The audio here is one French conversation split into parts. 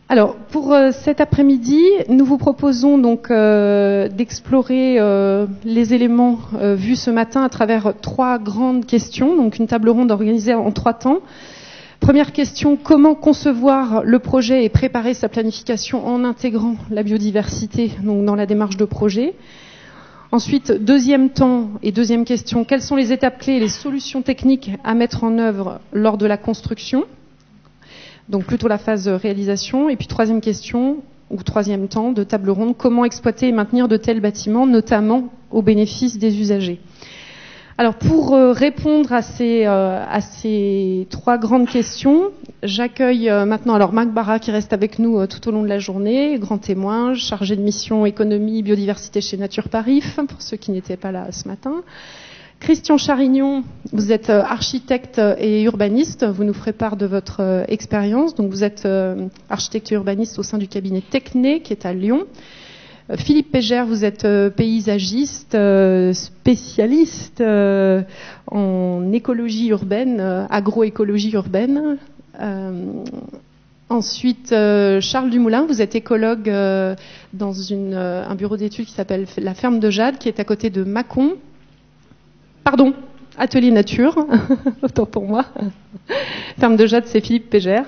Alors, pour cet après-midi, nous vous proposons donc d'explorer les éléments vus ce matin à travers 3 grandes questions, donc une table ronde organisée en 3 temps. Première question, comment concevoir le projet et préparer sa planification en intégrant la biodiversité donc dans la démarche de projet. Ensuite, deuxième temps et deuxième question, quelles sont les étapes clés et les solutions techniques à mettre en œuvre lors de la construction? Donc plutôt la phase réalisation. Et puis troisième question, ou troisième temps de table ronde, comment exploiter et maintenir de tels bâtiments, notamment au bénéfice des usagers. Alors pour répondre à ces 3 grandes questions, j'accueille maintenant alors Marc Barra qui reste avec nous tout au long de la journée, grand témoin, chargé de mission économie biodiversité chez Nature Paris, pour ceux qui n'étaient pas là ce matin. Christian Charignon, vous êtes architecte et urbaniste, vous nous ferez part de votre expérience. Donc vous êtes architecte et urbaniste au sein du cabinet Techné qui est à Lyon. Philippe Pégère, vous êtes paysagiste, spécialiste en écologie urbaine, agroécologie urbaine. Ensuite, Charles Dumoulin, vous êtes écologue dans un bureau d'études qui s'appelle la Ferme de Jade, qui est à côté de Mâcon. Pardon, Atelier Nature, autant pour moi. Ferme de Jade, c'est Philippe Pégère.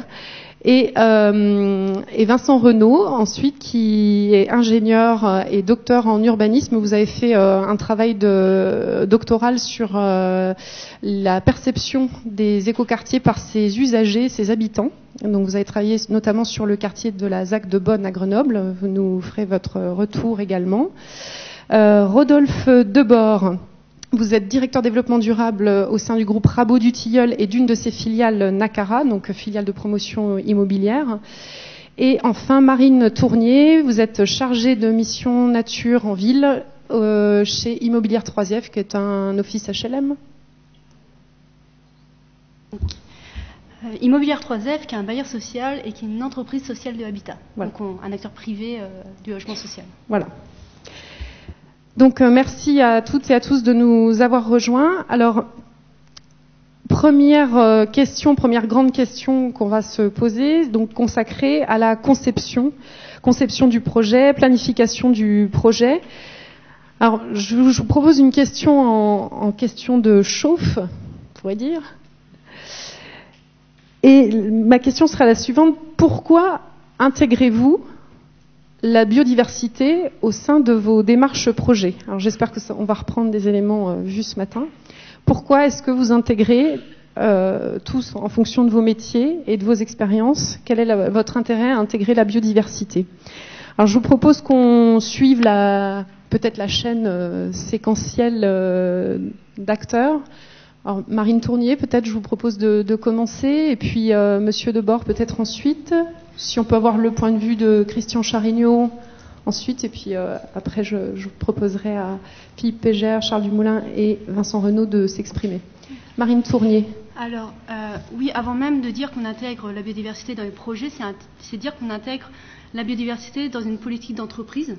Et Vincent Renaud, ensuite, qui est ingénieur et docteur en urbanisme. Vous avez fait un travail doctoral sur la perception des écoquartiers par ses usagers, ses habitants. Donc vous avez travaillé notamment sur le quartier de la ZAC de Bonne à Grenoble. Vous nous ferez votre retour également. Rodolphe Debord. Vous êtes directeur développement durable au sein du groupe Rabot du Tilleul et d'une de ses filiales Nacara, donc filiale de promotion immobilière. Et enfin, Marine Tournier, vous êtes chargée de mission nature en ville chez Immobilière 3F, qui est un office HLM. Immobilière 3F, qui est un bailleur social et qui est une entreprise sociale de habitat. Voilà. Donc un acteur privé du logement social. Voilà. Donc merci à toutes et à tous de nous avoir rejoints. Alors, première grande question qu'on va se poser, donc consacrée à la conception du projet, planification du projet. Alors, je vous propose une question en question de chauffe, on pourrait dire. Et ma question sera la suivante: pourquoi intégrez-vous la biodiversité au sein de vos démarches projets? Alors j'espère qu'on va reprendre des éléments vus ce matin. Pourquoi est-ce que vous intégrez tous en fonction de vos métiers et de vos expériences? Quel est votre intérêt à intégrer la biodiversité? Alors je vous propose qu'on suive peut-être la chaîne séquentielle d'acteurs. Alors, Marine Tournier, peut-être je vous propose de commencer, et puis Monsieur Debord peut-être ensuite. Si on peut avoir le point de vue de Christian Charignon ensuite, et puis après je proposerai à Philippe Pégère, Charles Dumoulin et Vincent Renaud de s'exprimer. Marine Tournier. Alors, oui, avant même de dire qu'on intègre la biodiversité dans les projets, c'est dire qu'on intègre la biodiversité dans une politique d'entreprise.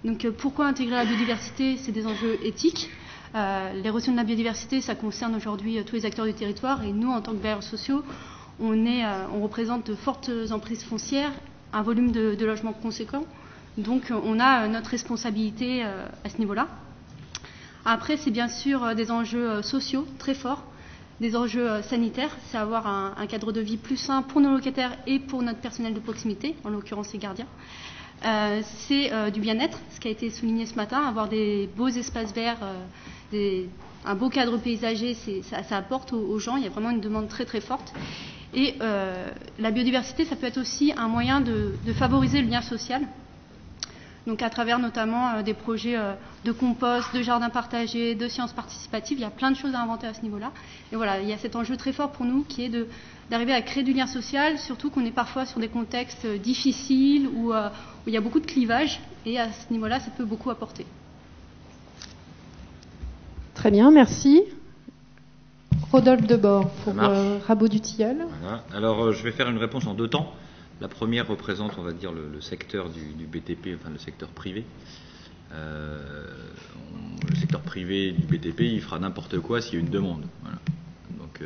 Donc, pourquoi intégrer la biodiversité? C'est des enjeux éthiques. Les ressources de la biodiversité, ça concerne aujourd'hui tous les acteurs du territoire, et nous, en tant que bailleurs sociaux, on représente de fortes emprises foncières, un volume de logements conséquent. Donc on a notre responsabilité à ce niveau-là. Après, c'est bien sûr des enjeux sociaux très forts, des enjeux sanitaires, c'est avoir un cadre de vie plus sain pour nos locataires et pour notre personnel de proximité, en l'occurrence les gardiens. C'est du bien-être, ce qui a été souligné ce matin, avoir des beaux espaces verts, un beau cadre paysager, ça apporte aux gens, il y a vraiment une demande très très forte. Et la biodiversité, ça peut être aussi un moyen de favoriser le lien social. Donc à travers notamment des projets de compost, de jardins partagés, de sciences participatives, il y a plein de choses à inventer à ce niveau-là. Et voilà, il y a cet enjeu très fort pour nous qui est d'arriver à créer du lien social, surtout qu'on est parfois sur des contextes difficiles où il y a beaucoup de clivages, et à ce niveau-là, ça peut beaucoup apporter. Très bien, merci. Rodolphe Debord pour Rabot du Tilleul. Voilà. Alors je vais faire une réponse en 2 temps. La première représente, on va dire, le secteur du BTP, enfin le secteur privé. Le secteur privé du BTP, il fera n'importe quoi s'il y a une demande. Voilà. Donc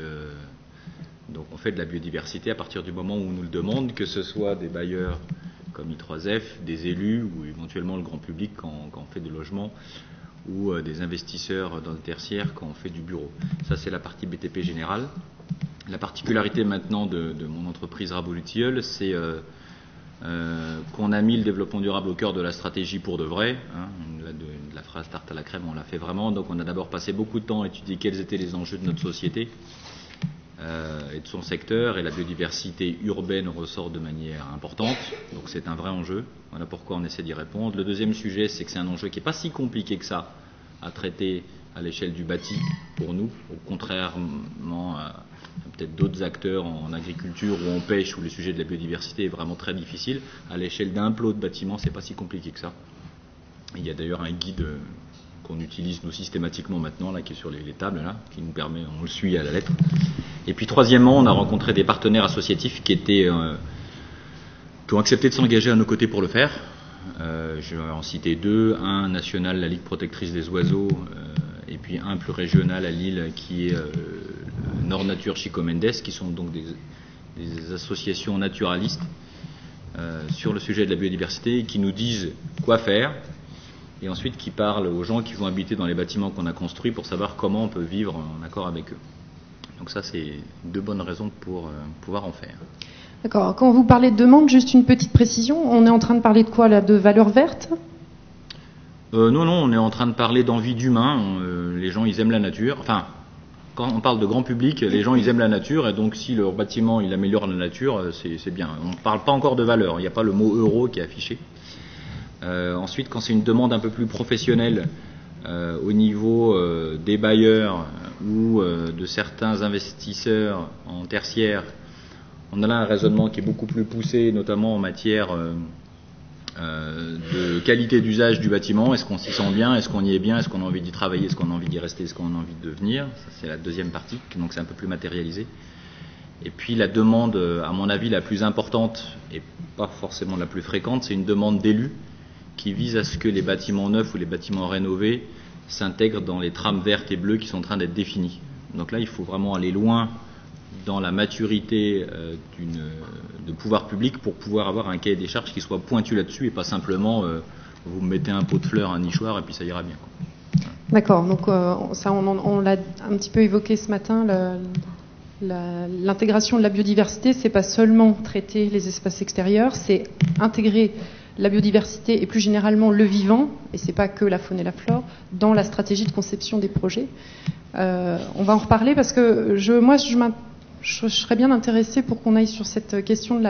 Donc on fait de la biodiversité à partir du moment où on nous le demande, que ce soit des bailleurs comme I3F, des élus ou éventuellement le grand public quand on fait des logements, ou des investisseurs dans le tertiaire quand on fait du bureau. Ça, c'est la partie BTP générale. La particularité maintenant de mon entreprise Rabot Tilleul, c'est qu'on a mis le développement durable au cœur de la stratégie pour de vrai. Hein, de la phrase tarte à la crème, on l'a fait vraiment. Donc on a d'abord passé beaucoup de temps à étudier quels étaient les enjeux de notre société et de son secteur, et la biodiversité urbaine ressort de manière importante, donc c'est un vrai enjeu. Voilà pourquoi on essaie d'y répondre. Le deuxième sujet, c'est que c'est un enjeu qui n'est pas si compliqué que ça à traiter à l'échelle du bâti pour nous, contrairement à peut-être d'autres acteurs en agriculture ou en pêche où le sujet de la biodiversité est vraiment très difficile. À l'échelle d'un plot de bâtiment, c'est pas si compliqué que ça. Il y a d'ailleurs un guide qu'on utilise nous systématiquement maintenant, là, qui est sur les tables, là, qui nous permet, on le suit à la lettre. Et puis troisièmement, on a rencontré des partenaires associatifs qui ont accepté de s'engager à nos côtés pour le faire. Je vais en citer deux, un national, la Ligue protectrice des oiseaux, et puis un plus régional à Lille qui est Nord Nature Chico Mendes, qui sont donc des associations naturalistes sur le sujet de la biodiversité, qui nous disent quoi faire, et ensuite qui parlent aux gens qui vont habiter dans les bâtiments qu'on a construits pour savoir comment on peut vivre en accord avec eux. Donc ça, c'est deux bonnes raisons pour pouvoir en faire. D'accord. Quand vous parlez de demande, juste une petite précision, on est en train de parler de quoi là? De valeurs vertes? Non, on est en train de parler d'envie d'humain. Les gens, ils aiment la nature. Enfin, quand on parle de grand public, les gens, ils aiment la nature, et donc si leur bâtiment, il améliore la nature, c'est bien. On ne parle pas encore de valeur, il n'y a pas le mot euro qui est affiché. Ensuite, quand c'est une demande un peu plus professionnelle, au niveau des bailleurs ou de certains investisseurs en tertiaire, on a là un raisonnement qui est beaucoup plus poussé, notamment en matière de qualité d'usage du bâtiment. Est-ce qu'on s'y sent bien? Est-ce qu'on y est bien? Est-ce qu'on a envie d'y travailler? Est-ce qu'on a envie d'y rester? Est-ce qu'on a envie de venir? Ça, c'est la deuxième partie, donc c'est un peu plus matérialisé. Et puis la demande, à mon avis, la plus importante, et pas forcément la plus fréquente, c'est une demande d'élus qui vise à ce que les bâtiments neufs ou les bâtiments rénovés s'intègrent dans les trames vertes et bleues qui sont en train d'être définies. Donc là, il faut vraiment aller loin dans la maturité de pouvoir public pour pouvoir avoir un cahier des charges qui soit pointu là-dessus et pas simplement vous mettez un pot de fleurs, un nichoir et puis ça ira bien, quoi. D'accord, donc ça on l'a un petit peu évoqué ce matin, l'intégration de la biodiversité, c'est pas seulement traiter les espaces extérieurs, c'est intégrer la biodiversité et plus généralement le vivant, et c'est pas que la faune et la flore, dans la stratégie de conception des projets. On va en reparler parce que je serais bien intéressée pour qu'on aille sur cette question de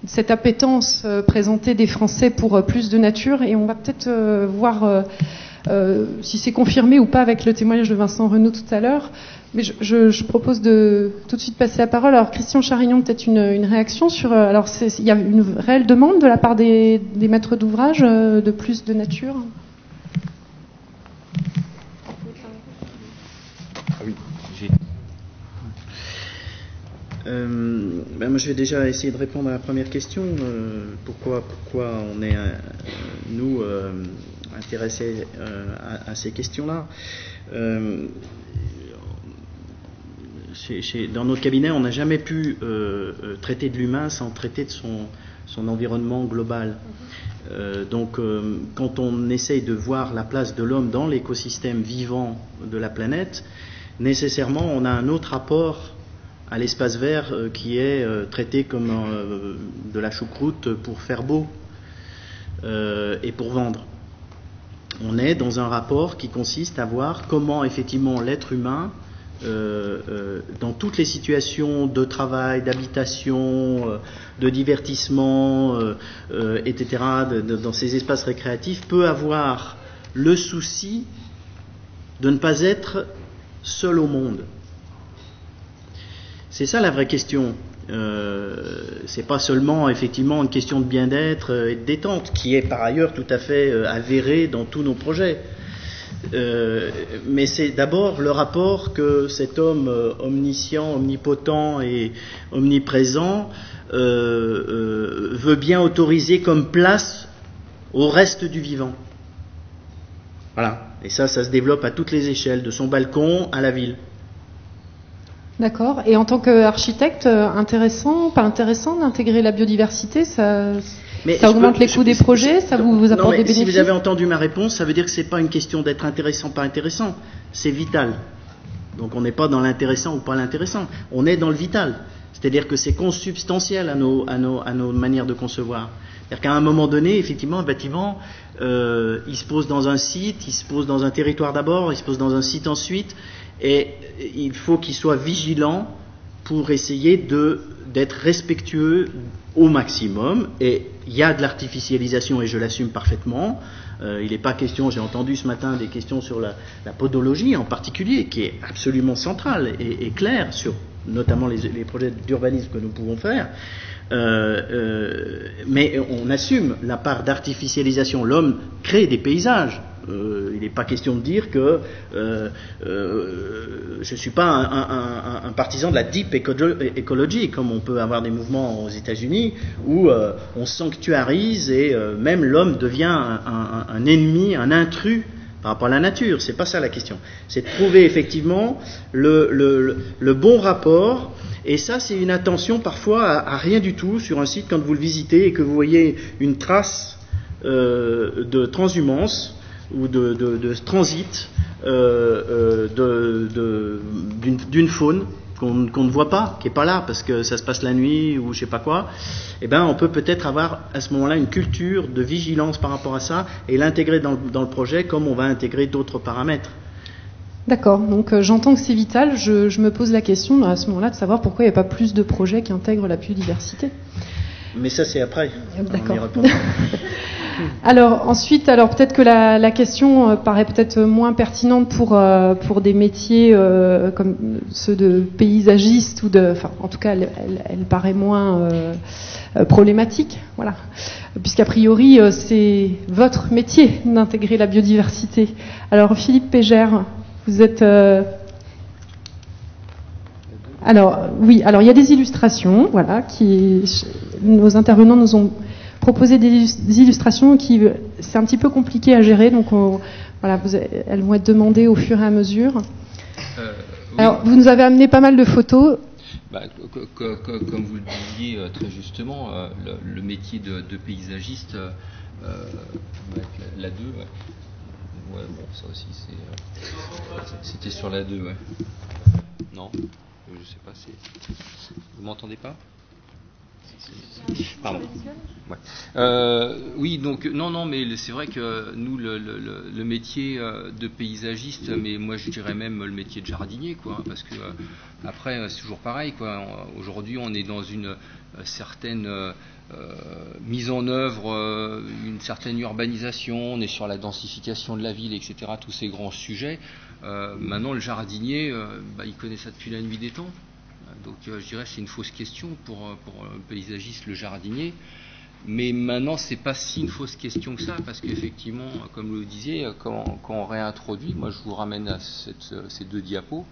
cette appétence présentée des Français pour plus de nature, et on va peut-être voir si c'est confirmé ou pas avec le témoignage de Vincent Renaud tout à l'heure. Mais je propose de tout de suite passer la parole. Alors Christian Charignon, peut-être une réaction sur. Alors il y a une réelle demande de la part des maîtres d'ouvrage de plus de nature. Ah oui, moi, je vais déjà essayer de répondre à la première question. Pourquoi on est nous intéressés à ces questions-là. Dans notre cabinet, on n'a jamais pu traiter de l'humain sans traiter de son environnement global. Donc, quand on essaye de voir la place de l'homme dans l'écosystème vivant de la planète, nécessairement, on a un autre rapport à l'espace vert qui est traité comme de la choucroute pour faire beau et pour vendre. On est dans un rapport qui consiste à voir comment effectivement l'être humain, dans toutes les situations de travail, d'habitation, de divertissement, etc., dans ces espaces récréatifs, peut avoir le souci de ne pas être seul au monde. C'est ça la vraie question. C'est pas seulement effectivement une question de bien-être et de détente, qui est par ailleurs tout à fait avérée dans tous nos projets. Mais c'est d'abord le rapport que cet homme omniscient, omnipotent et omniprésent veut bien autoriser comme place au reste du vivant. Voilà. Et ça se développe à toutes les échelles, de son balcon à la ville. D'accord. Et en tant qu'architecte, intéressant, pas intéressant d'intégrer la biodiversité, ça augmente les coûts des projets, ça vous apporte des bénéfices? Si vous avez entendu ma réponse, ça veut dire que c'est pas une question d'être intéressant, pas intéressant, c'est vital. Donc on n'est pas dans l'intéressant ou pas l'intéressant, on est dans le vital. C'est-à-dire que c'est consubstantiel à nos manières de concevoir. C'est-à-dire qu'à un moment donné, effectivement, un bâtiment, il se pose dans un site, il se pose dans un territoire d'abord, il se pose dans un site ensuite, et il faut qu'il soit vigilant pour essayer d'être respectueux au maximum. Et il y a de l'artificialisation, et je l'assume parfaitement. Il n'est pas question, j'ai entendu ce matin des questions sur la podologie en particulier, qui est absolument centrale et claire sur notamment les projets d'urbanisme que nous pouvons faire. Mais on assume la part d'artificialisation. L'homme crée des paysages. Il n'est pas question de dire que je ne suis pas un partisan de la deep ecology, comme on peut avoir des mouvements aux États-Unis où on sanctuarise et même l'homme devient un ennemi, un intrus par rapport à la nature. C'est pas ça la question. C'est de trouver effectivement le bon rapport. Et ça, c'est une attention parfois à rien du tout sur un site quand vous le visitez et que vous voyez une trace de transhumance ou de transit d'une faune qu'on ne voit pas, qui n'est pas là parce que ça se passe la nuit ou je sais pas quoi. Eh ben, on peut peut-être avoir à ce moment-là une culture de vigilance par rapport à ça et l'intégrer dans le projet comme on va intégrer d'autres paramètres. D'accord, donc j'entends que c'est vital. Je me pose la question à ce moment-là de savoir pourquoi il n'y a pas plus de projets qui intègrent la biodiversité. Mais ça, c'est après. D'accord. Alors ensuite, peut-être que la question paraît peut-être moins pertinente pour des métiers comme ceux de paysagistes en tout cas, elle paraît moins problématique, voilà. Puisqu'a priori, c'est votre métier d'intégrer la biodiversité. Alors Philippe Pégère, vous êtes alors il y a des illustrations, voilà, nos intervenants nous ont proposé des illustrations c'est un petit peu compliqué à gérer, donc elles vont être demandées au fur et à mesure. Oui. Alors, vous nous avez amené pas mal de photos. Comme vous le disiez très justement, le métier de paysagiste, la 2, ouais, bon, ça aussi, c'était sur la 2, ouais. Non, je sais pas, vous m'entendez pas? Pardon. Ouais. Oui, donc non, mais c'est vrai que nous, le métier de paysagiste, mais moi je dirais même le métier de jardinier, quoi, parce que après c'est toujours pareil, quoi. Aujourd'hui, on est dans une certaine mise en œuvre, une certaine urbanisation, on est sur la densification de la ville, etc. Tous ces grands sujets. Maintenant, le jardinier, il connaît ça depuis la nuit des temps. Donc je dirais que c'est une fausse question pour le paysagiste, le jardinier. Mais maintenant, c'est pas si une fausse question que ça, parce qu'effectivement, comme vous le disiez, quand on réintroduit, moi je vous ramène à ces 2 diapos,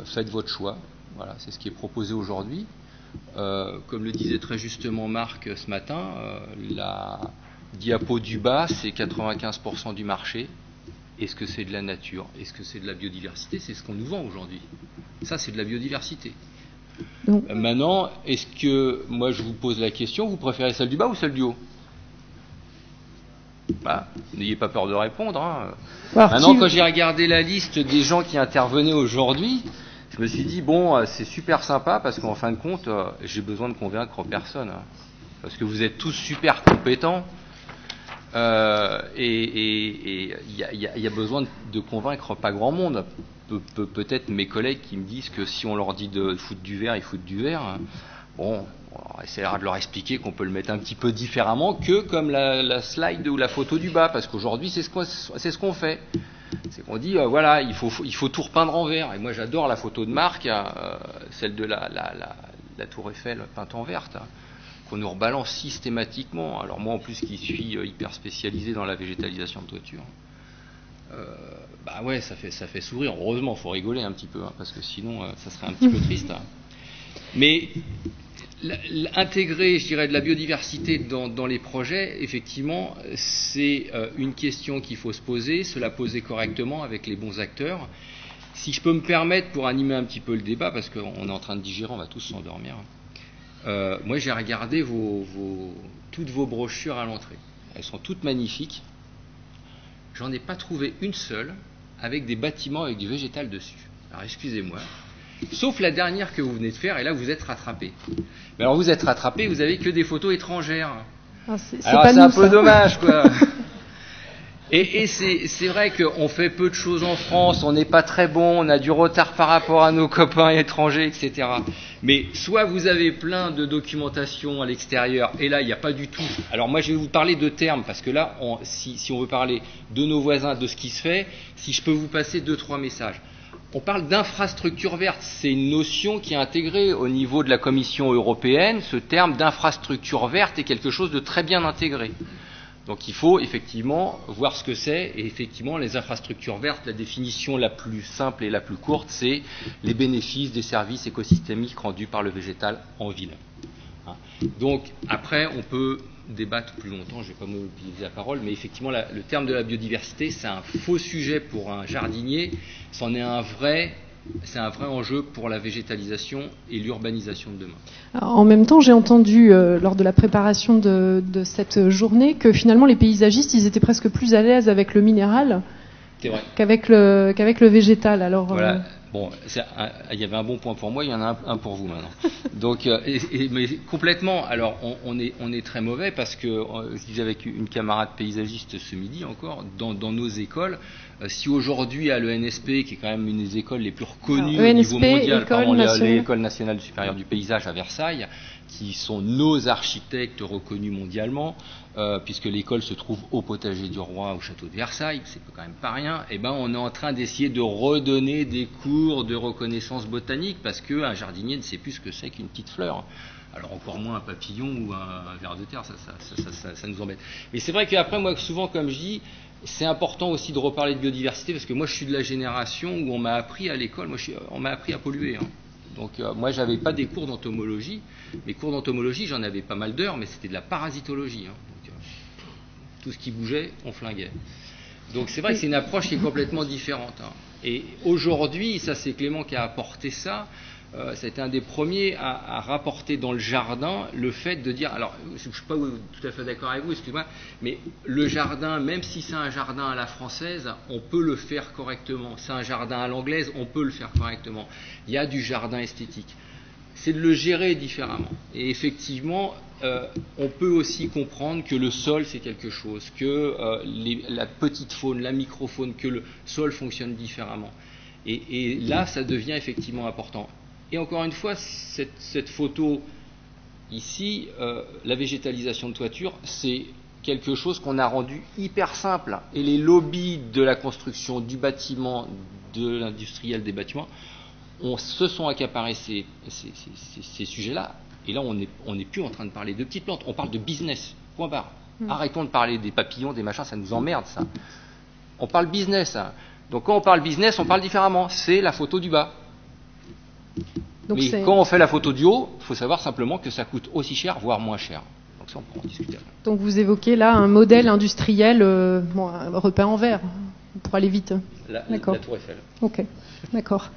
faites votre choix. Voilà, c'est ce qui est proposé aujourd'hui. Comme le disait très justement Marc ce matin, la diapo du bas, c'est 95% du marché. Est-ce que c'est de la nature? Est-ce que c'est de la biodiversité? C'est ce qu'on nous vend aujourd'hui. Ça, c'est de la biodiversité. Maintenant, est-ce que, moi je vous pose la question, vous préférez celle du bas ou celle du haut? N'ayez pas peur de répondre. Hein. Maintenant, quand j'ai regardé la liste des gens qui intervenaient aujourd'hui, je me suis dit, bon, c'est super sympa parce qu'en fin de compte, j'ai besoin de convaincre personne. Hein, parce que vous êtes tous super compétents. Et il y a besoin de convaincre pas grand monde. Peut-être mes collègues qui me disent que si on leur dit de foutre du vert, ils foutent du vert. Bon, on essaiera de leur expliquer qu'on peut le mettre un petit peu différemment que comme la slide ou la photo du bas, parce qu'aujourd'hui c'est ce qu'on fait. C'est qu'on dit voilà, il faut tout repeindre en vert. Et moi j'adore la photo de Marc, celle de la Tour Eiffel peinte en verte. Qu'on nous rebalance systématiquement. Alors moi en plus qui suis hyper spécialisé dans la végétalisation de toiture, ouais, ça fait sourire. Heureusement, faut rigoler un petit peu, hein, parce que sinon ça serait un petit peu triste. Hein. Mais intégrer, je dirais, de la biodiversité dans les projets, effectivement, c'est une question qu'il faut se poser, se la poser correctement avec les bons acteurs. Si je peux me permettre, pour animer un petit peu le débat, parce qu'on est en train de digérer, on va tous s'endormir, moi j'ai regardé toutes vos brochures à l'entrée. Elles sont toutes magnifiques. J'en ai pas trouvé une seule avec des bâtiments avec du végétal dessus. Alors excusez-moi. Sauf la dernière que vous venez de faire, et là vous êtes rattrapé. Mais alors vous êtes rattrapé, vous avez que des photos étrangères. Alors c'est un peu dommage, quoi. Et c'est vrai qu'on fait peu de choses en France, on n'est pas très bon, on a du retard par rapport à nos copains étrangers, etc. Mais soit vous avez plein de documentation à l'extérieur, et là il n'y a pas du tout. Alors moi je vais vous parler de termes, parce que là, si on veut parler de nos voisins, de ce qui se fait, si je peux vous passer 2-3 messages. On parle d'infrastructure verte, c'est une notion qui est intégrée au niveau de la Commission européenne. Ce terme d'infrastructure verte est quelque chose de très bien intégré. Donc il faut effectivement voir ce que c'est, et effectivement les infrastructures vertes, la définition la plus simple et la plus courte, c'est les bénéfices des services écosystémiques rendus par le végétal en ville. Donc après on peut débattre plus longtemps, je ne vais pas monopoliser la parole, mais effectivement le terme de la biodiversité c'est un faux sujet pour un jardinier, c'en est un vrai. C'est un vrai enjeu pour la végétalisation et l'urbanisation de demain. Alors, en même temps, j'ai entendu lors de la préparation de cette journée que finalement les paysagistes, ils étaient presque plus à l'aise avec le minéral qu'avec le végétal. Alors, voilà. Bon, il y avait un bon point pour moi, il y en a un pour vous maintenant. Donc, mais complètement. Alors, on est très mauvais parce que je disais avec une camarade paysagiste ce midi encore, dans nos écoles. Si aujourd'hui à l'ENSP, qui est quand même une des écoles les plus reconnues au niveau mondial, l'École nationale supérieure du paysage à Versailles, qui sont nos architectes reconnus mondialement, puisque l'école se trouve au potager du roi, au château de Versailles, c'est quand même pas rien, et ben on est en train d'essayer de redonner des cours de reconnaissance botanique, parce qu'un jardinier ne sait plus ce que c'est qu'une petite fleur. Alors encore moins un papillon ou un ver de terre, ça nous embête. Mais c'est vrai qu'après, moi, souvent, comme je dis, c'est important aussi de reparler de biodiversité, parce que moi, je suis de la génération où on m'a appris à l'école, on m'a appris à polluer. Donc moi, j'avais pas des cours d'entomologie. Mes cours d'entomologie, j'en avais pas mal d'heures, mais c'était de la parasitologie. Donc, tout ce qui bougeait, on flinguait. Donc c'est vrai que c'est une approche qui est complètement différente. Et aujourd'hui, ça c'est Clément qui a apporté ça. Ça a été un des premiers à rapporter dans le jardin le fait de dire, alors je ne suis pas tout à fait d'accord avec vous, excusez-moi, mais le jardin, même si c'est un jardin à la française, on peut le faire correctement. C'est un jardin à l'anglaise, on peut le faire correctement. Il y a du jardin esthétique. C'est de le gérer différemment. Et effectivement, on peut aussi comprendre que le sol c'est quelque chose, que la petite faune, la microfaune, que le sol fonctionne différemment. Et là, ça devient effectivement important. Et encore une fois, cette photo ici, la végétalisation de toiture, c'est quelque chose qu'on a rendu hyper simple. Et les lobbies de la construction du bâtiment, de l'industriel des bâtiments, se sont accaparés ces sujets-là. Et là, on n'est plus en train de parler de petites plantes, on parle de business, point barre. Arrêtons de parler des papillons, des machins, ça nous emmerde ça. On parle business. Donc quand on parle business, on parle différemment. C'est la photo du bas. Donc mais quand on fait la photo du haut, il faut savoir simplement que ça coûte aussi cher, voire moins cher. Donc ça, on peut en discuter. Donc vous évoquez là un modèle industriel repeint en vert, pour aller vite. La Tour Eiffel. Ok, d'accord.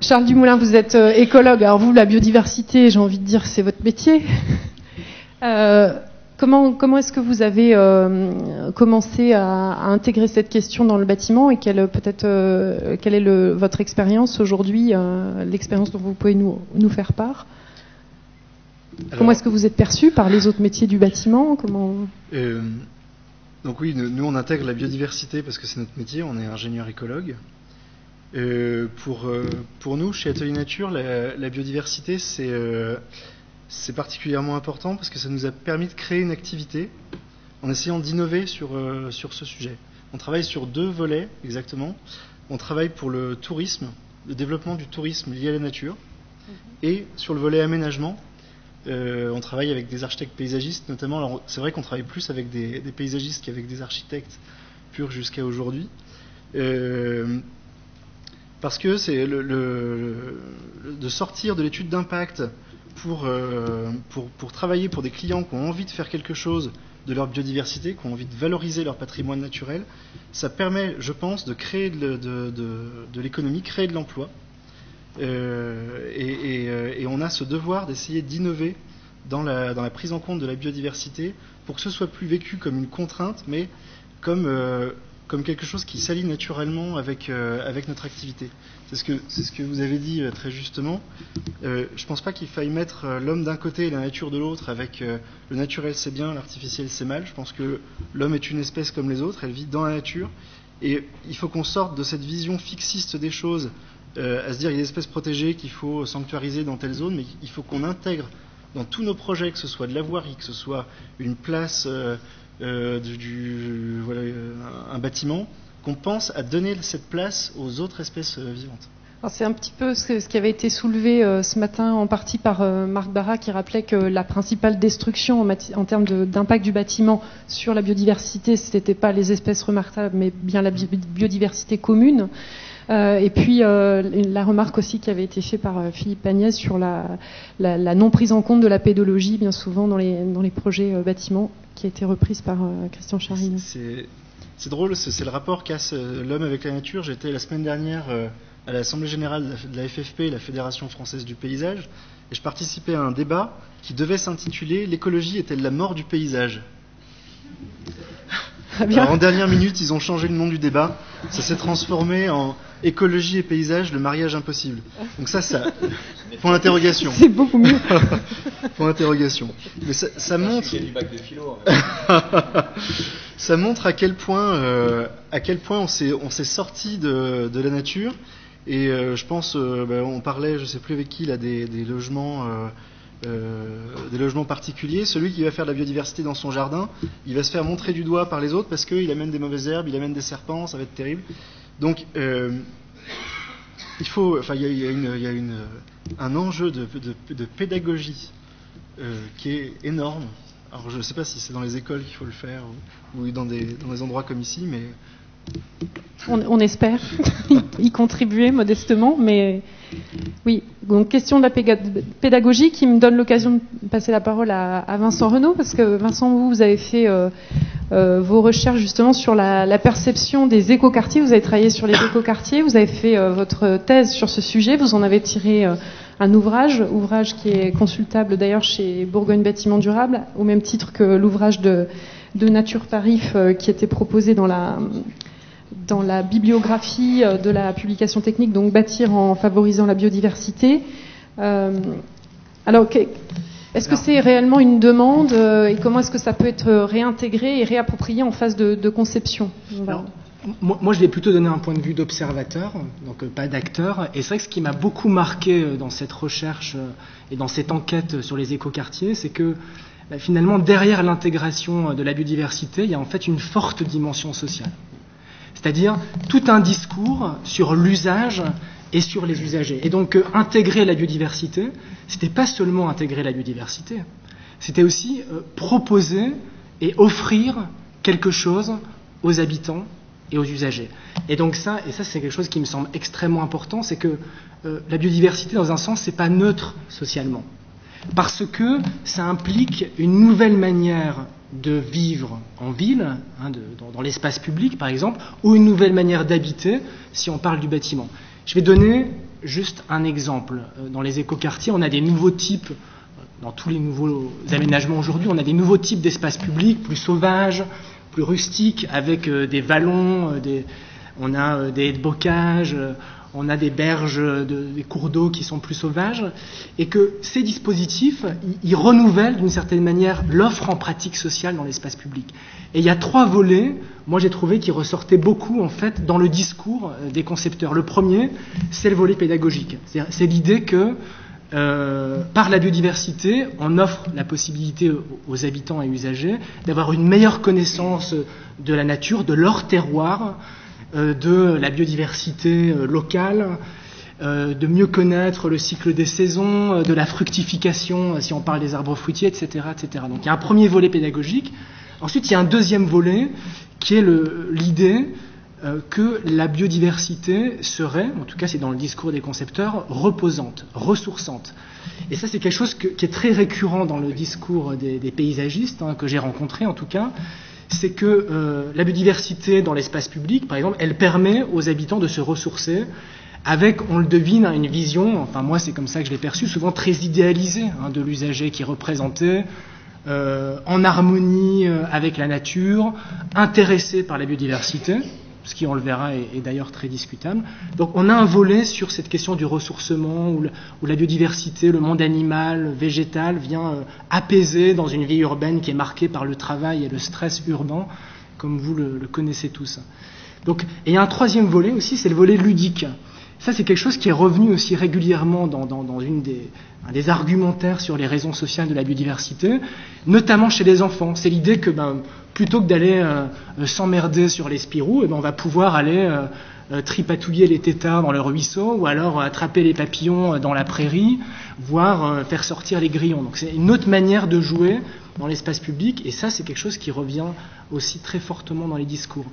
Charles Dumoulin, vous êtes écologue. Alors vous, la biodiversité, j'ai envie de dire, c'est votre métier. Comment est-ce que vous avez commencé à intégrer cette question dans le bâtiment, et quelle est votre expérience aujourd'hui, l'expérience dont vous pouvez nous faire part? Comment est-ce que vous êtes perçu par les autres métiers du bâtiment? Donc oui, nous on intègre la biodiversité parce que c'est notre métier, on est ingénieur écologue. Pour nous, chez Atelier Nature, la biodiversité, c'est particulièrement important parce que ça nous a permis de créer une activité en essayant d'innover sur ce sujet. On travaille sur 2 volets exactement. On travaille pour le tourisme, le développement du tourisme lié à la nature, et sur le volet aménagement, on travaille avec des architectes paysagistes notamment. Alors c'est vrai qu'on travaille plus avec des paysagistes qu'avec des architectes purs jusqu'à aujourd'hui. Parce que c'est de sortir de l'étude d'impact pour travailler pour des clients qui ont envie de faire quelque chose de leur biodiversité, qui ont envie de valoriser leur patrimoine naturel, ça permet, je pense, de créer de l'économie, créer de l'emploi. Et on a ce devoir d'essayer d'innover dans la prise en compte de la biodiversité pour que ce soit plus vécu comme une contrainte, mais comme quelque chose qui s'allie naturellement avec notre activité. C'est ce que vous avez dit très justement. Je ne pense pas qu'il faille mettre l'homme d'un côté et la nature de l'autre avec le naturel c'est bien, l'artificiel c'est mal. Je pense que l'homme est une espèce comme les autres, elle vit dans la nature. Et il faut qu'on sorte de cette vision fixiste des choses, à se dire il y a des espèces protégées qu'il faut sanctuariser dans telle zone, mais il faut qu'on intègre dans tous nos projets, que ce soit de la voirie, que ce soit une place, un bâtiment, qu'on pense à donner cette place aux autres espèces vivantes. Alors c'est un petit peu ce qui avait été soulevé ce matin en partie par Marc Barra, qui rappelait que la principale destruction en termes d'impact du bâtiment sur la biodiversité, ce n'était pas les espèces remarquables, mais bien la biodiversité commune. Et puis la remarque aussi qui avait été faite par Philippe Agnès sur la non prise en compte de la pédologie bien souvent dans les projets bâtiments, qui a été reprise par Christian Charine. C'est drôle, c'est le rapport qu'a l'homme avec la nature. J'étais la semaine dernière à l'Assemblée Générale de la FFP, la Fédération Française du Paysage, et je participais à un débat qui devait s'intituler « L'écologie est-elle la mort du paysage ?» Alors, en dernière minute, ils ont changé le nom du débat. Ça s'est transformé en écologie et paysage, le mariage impossible. Donc ça, point d'interrogation. C'est beaucoup mieux. Point d'interrogation. Mais ça montre. Du bac de philo. Ça montre à quel point on s'est sorti de la nature. Et je pense, on parlait, je sais plus avec qui, là, des logements. Des logements particuliers. Celui qui va faire de la biodiversité dans son jardin, il va se faire montrer du doigt par les autres parce qu'il amène des mauvaises herbes, il amène des serpents, ça va être terrible. Donc il y a un enjeu de pédagogie qui est énorme. Alors je ne sais pas si c'est dans les écoles qu'il faut le faire ou dans des endroits comme ici, mais on espère y contribuer modestement, mais oui. Donc question de la pédagogie qui me donne l'occasion de passer la parole à Vincent Renaud, parce que Vincent, vous avez fait vos recherches justement sur la perception des écoquartiers. Vous avez travaillé sur les écoquartiers, vous avez fait votre thèse sur ce sujet, vous en avez tiré un ouvrage qui est consultable d'ailleurs chez Bourgogne Bâtiment Durable, au même titre que l'ouvrage de Nature Parif qui était proposé dans la bibliographie de la publication technique, donc Bâtir en favorisant la biodiversité. Alors, est-ce que c'est réellement une demande et comment est-ce que ça peut être réintégré et réapproprié en phase de conception? Alors, moi, je vais plutôt donner un point de vue d'observateur, donc pas d'acteur. Et c'est vrai que ce qui m'a beaucoup marqué dans cette recherche et dans cette enquête sur les écoquartiers, c'est que finalement, derrière l'intégration de la biodiversité, il y a en fait une forte dimension sociale. C'est-à-dire tout un discours sur l'usage et sur les usagers. Et donc, intégrer la biodiversité, c'était pas seulement intégrer la biodiversité, c'était aussi proposer et offrir quelque chose aux habitants et aux usagers. Et donc ça c'est quelque chose qui me semble extrêmement important, c'est que la biodiversité, dans un sens, c'est pas neutre socialement. Parce que ça implique une nouvelle manière de vivre en ville, dans l'espace public par exemple, ou une nouvelle manière d'habiter si on parle du bâtiment. Je vais donner juste un exemple. Dans les écoquartiers, on a des nouveaux types, dans tous les nouveaux aménagements aujourd'hui, on a des nouveaux types d'espaces publics, plus sauvages, plus rustiques, avec des vallons, on a des haies de bocage, on a des berges, des cours d'eau qui sont plus sauvages, et que ces dispositifs, ils renouvellent d'une certaine manière l'offre en pratique sociale dans l'espace public. Et il y a 3 volets, moi j'ai trouvé, qui ressortaient beaucoup en fait dans le discours des concepteurs. Le premier, c'est le volet pédagogique. C'est l'idée que par la biodiversité, on offre la possibilité aux habitants et usagers d'avoir une meilleure connaissance de la nature, de leur terroir, de la biodiversité locale, de mieux connaître le cycle des saisons, de la fructification, si on parle des arbres fruitiers, etc., etc. Donc il y a un premier volet pédagogique. Ensuite, il y a un deuxième volet qui est l'idée que la biodiversité serait, en tout cas c'est dans le discours des concepteurs, reposante, ressourçante. Et ça c'est quelque chose qui est très récurrent dans le discours des paysagistes, que j'ai rencontrés en tout cas, c'est que la biodiversité dans l'espace public, par exemple, elle permet aux habitants de se ressourcer avec, on le devine, une vision, enfin moi c'est comme ça que je l'ai perçu, souvent très idéalisée de l'usager qui est représenté, en harmonie avec la nature, intéressé par la biodiversité, ce qui, on le verra, est d'ailleurs très discutable. Donc on a un volet sur cette question du ressourcement, où la biodiversité, le monde animal, végétal, vient apaiser dans une vie urbaine qui est marquée par le travail et le stress urbain, comme vous le connaissez tous. Donc, et il y a un troisième volet aussi, c'est le volet ludique. Ça, c'est quelque chose qui est revenu aussi régulièrement dans un des argumentaires sur les raisons sociales de la biodiversité, notamment chez les enfants. C'est l'idée que plutôt que d'aller s'emmerder sur les spirous, on va pouvoir aller tripatouiller les têtards dans le ruisseau, ou alors attraper les papillons dans la prairie, voire faire sortir les grillons. Donc c'est une autre manière de jouer dans l'espace public, et ça c'est quelque chose qui revient aussi très fortement dans les discours.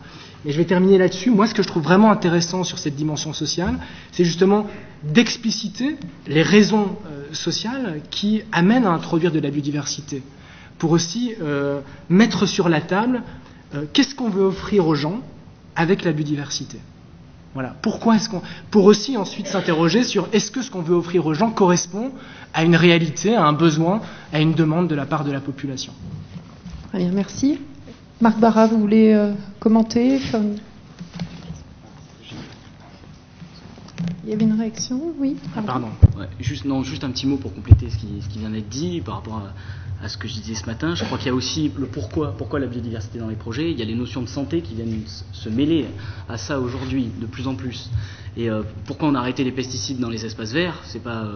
Et je vais terminer là-dessus. Moi, ce que je trouve vraiment intéressant sur cette dimension sociale, c'est justement d'expliciter les raisons sociales qui amènent à introduire de la biodiversité, pour aussi mettre sur la table qu'est-ce qu'on veut offrir aux gens avec la biodiversité. Voilà. Pourquoi est-ce qu'on... Pour aussi ensuite s'interroger sur est-ce que ce qu'on veut offrir aux gens correspond à une réalité, à un besoin, à une demande de la part de la population. Très bien, merci. Marc Barra, vous voulez commenter Il y avait une réaction, oui. Pardon. Ouais, juste un petit mot pour compléter ce qui vient d'être dit par rapport à ce que je disais ce matin. Je crois qu'il y a aussi le pourquoi la biodiversité dans les projets. Il y a les notions de santé qui viennent se mêler à ça aujourd'hui de plus en plus. Et pourquoi on a arrêté les pesticides dans les espaces verts? C'est pas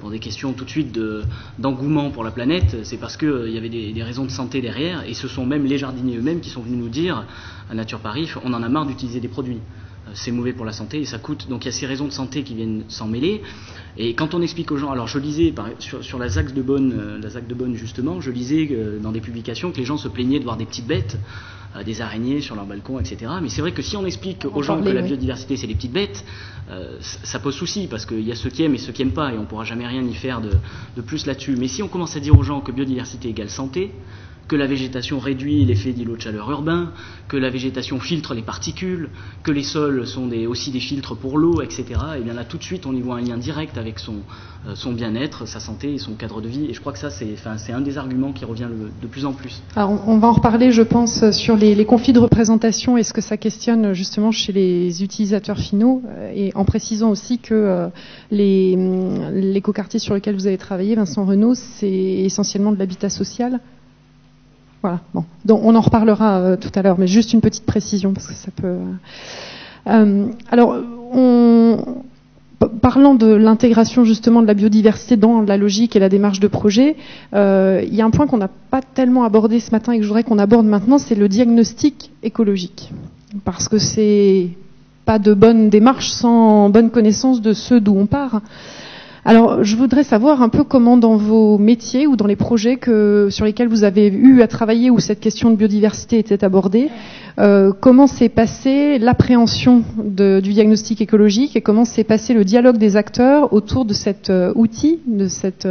pour des questions tout de suite d'engouement pour la planète, c'est parce qu'il y avait des raisons de santé derrière, et ce sont même les jardiniers eux-mêmes qui sont venus nous dire à Nature Paris, on en a marre d'utiliser des produits. C'est mauvais pour la santé et ça coûte. Donc il y a ces raisons de santé qui viennent s'en mêler. Et quand on explique aux gens, alors je lisais sur la ZAC de Bonn justement, je lisais dans des publications que les gens se plaignaient de voir des petites bêtes, des araignées sur leur balcon, etc. Mais c'est vrai que si on explique aux gens que la biodiversité c'est les petites bêtes, ça pose souci, parce qu'il y a ceux qui aiment et ceux qui n'aiment pas, et on ne pourra jamais rien y faire de plus là-dessus. Mais si on commence à dire aux gens que biodiversité égale santé, que la végétation réduit l'effet d'îlots de chaleur urbain, que la végétation filtre les particules, que les sols sont aussi des filtres pour l'eau, etc. Et bien là, tout de suite, on y voit un lien direct avec son bien-être, sa santé et son cadre de vie. Et je crois que ça, c'est un des arguments qui revient de plus en plus. Alors, on va en reparler, je pense, sur les conflits de représentation et ce que ça questionne justement chez les utilisateurs finaux, et en précisant aussi que l'écoquartier sur lequel vous avez travaillé, Vincent Renaud, c'est essentiellement de l'habitat social. Voilà. Bon. Donc on en reparlera tout à l'heure, mais juste une petite précision parce que ça peut. Alors, parlant de l'intégration justement de la biodiversité dans la logique et la démarche de projet, il y a un point qu'on n'a pas tellement abordé ce matin et que je voudrais qu'on aborde maintenant, c'est le diagnostic écologique, parce que c'est pas de bonne démarche sans bonne connaissance de ce d'où on part. Alors, je voudrais savoir un peu comment dans vos métiers ou dans les projets sur lesquels vous avez eu à travailler où cette question de biodiversité était abordée, comment s'est passée l'appréhension du diagnostic écologique et comment s'est passé le dialogue des acteurs autour de cet outil, de cet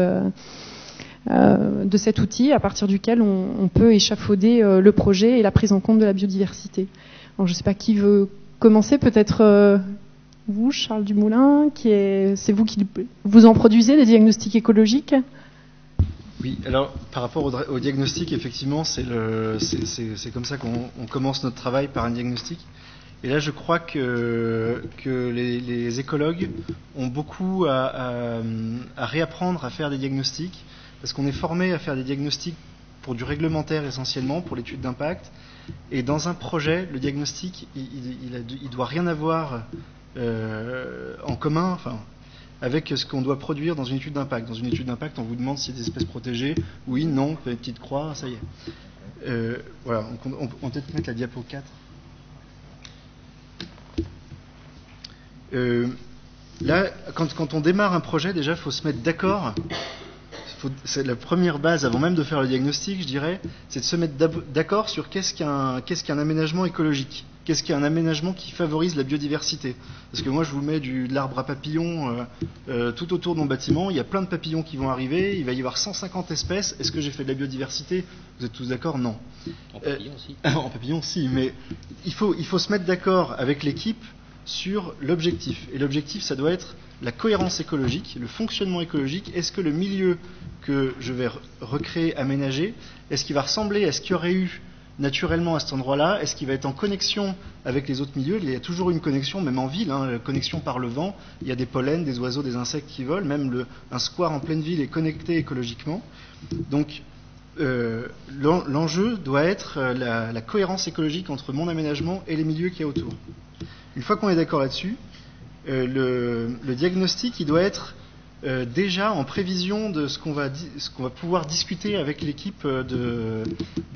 outil à partir duquel on peut échafauder le projet et la prise en compte de la biodiversité. Alors, je ne sais pas qui veut commencer, peut-être... Vous, Charles Dumoulin, c'est vous qui vous en produisez des diagnostics écologiques? Oui, alors par rapport au diagnostic, effectivement, c'est comme ça qu'on commence notre travail, par un diagnostic. Et là, je crois que les écologues ont beaucoup à réapprendre à faire des diagnostics, parce qu'on est formé à faire des diagnostics pour du réglementaire essentiellement, pour l'étude d'impact. Et dans un projet, le diagnostic, il doit rien avoir en commun, avec ce qu'on doit produire dans une étude d'impact. Dans une étude d'impact, on vous demande si des espèces protégées, oui, non, petite croix, ça y est. Voilà, on peut peut-être mettre la diapo 4. Là, quand on démarre un projet, déjà, il faut se mettre d'accord. C'est la première base, avant même de faire le diagnostic, je dirais, c'est de se mettre d'accord sur qu'est-ce qu'un aménagement écologique. qu'est-ce qu'un aménagement qui favorise la biodiversité. Parce que moi, je vous mets de l'arbre à papillons tout autour de mon bâtiment. Il y a plein de papillons qui vont arriver. Il va y avoir 150 espèces. Est-ce que j'ai fait de la biodiversité? Vous êtes tous d'accord? Non. En papillon, si. En papillon, si. Mais il faut se mettre d'accord avec l'équipe sur l'objectif. Et l'objectif, ça doit être la cohérence écologique, le fonctionnement écologique. Est-ce que le milieu que je vais recréer, aménager, est-ce qu'il va ressembler à ce qu'il y aurait eu naturellement à cet endroit-là? Est-ce qu'il va être en connexion avec les autres milieux? Il y a toujours une connexion, même en ville, la connexion par le vent. Il y a des pollens, des oiseaux, des insectes qui volent. Même un square en pleine ville est connecté écologiquement. Donc, l'enjeu doit être la cohérence écologique entre mon aménagement et les milieux qu'il y a autour. Une fois qu'on est d'accord là-dessus, le diagnostic, il doit être déjà en prévision de ce qu'on va pouvoir discuter avec l'équipe de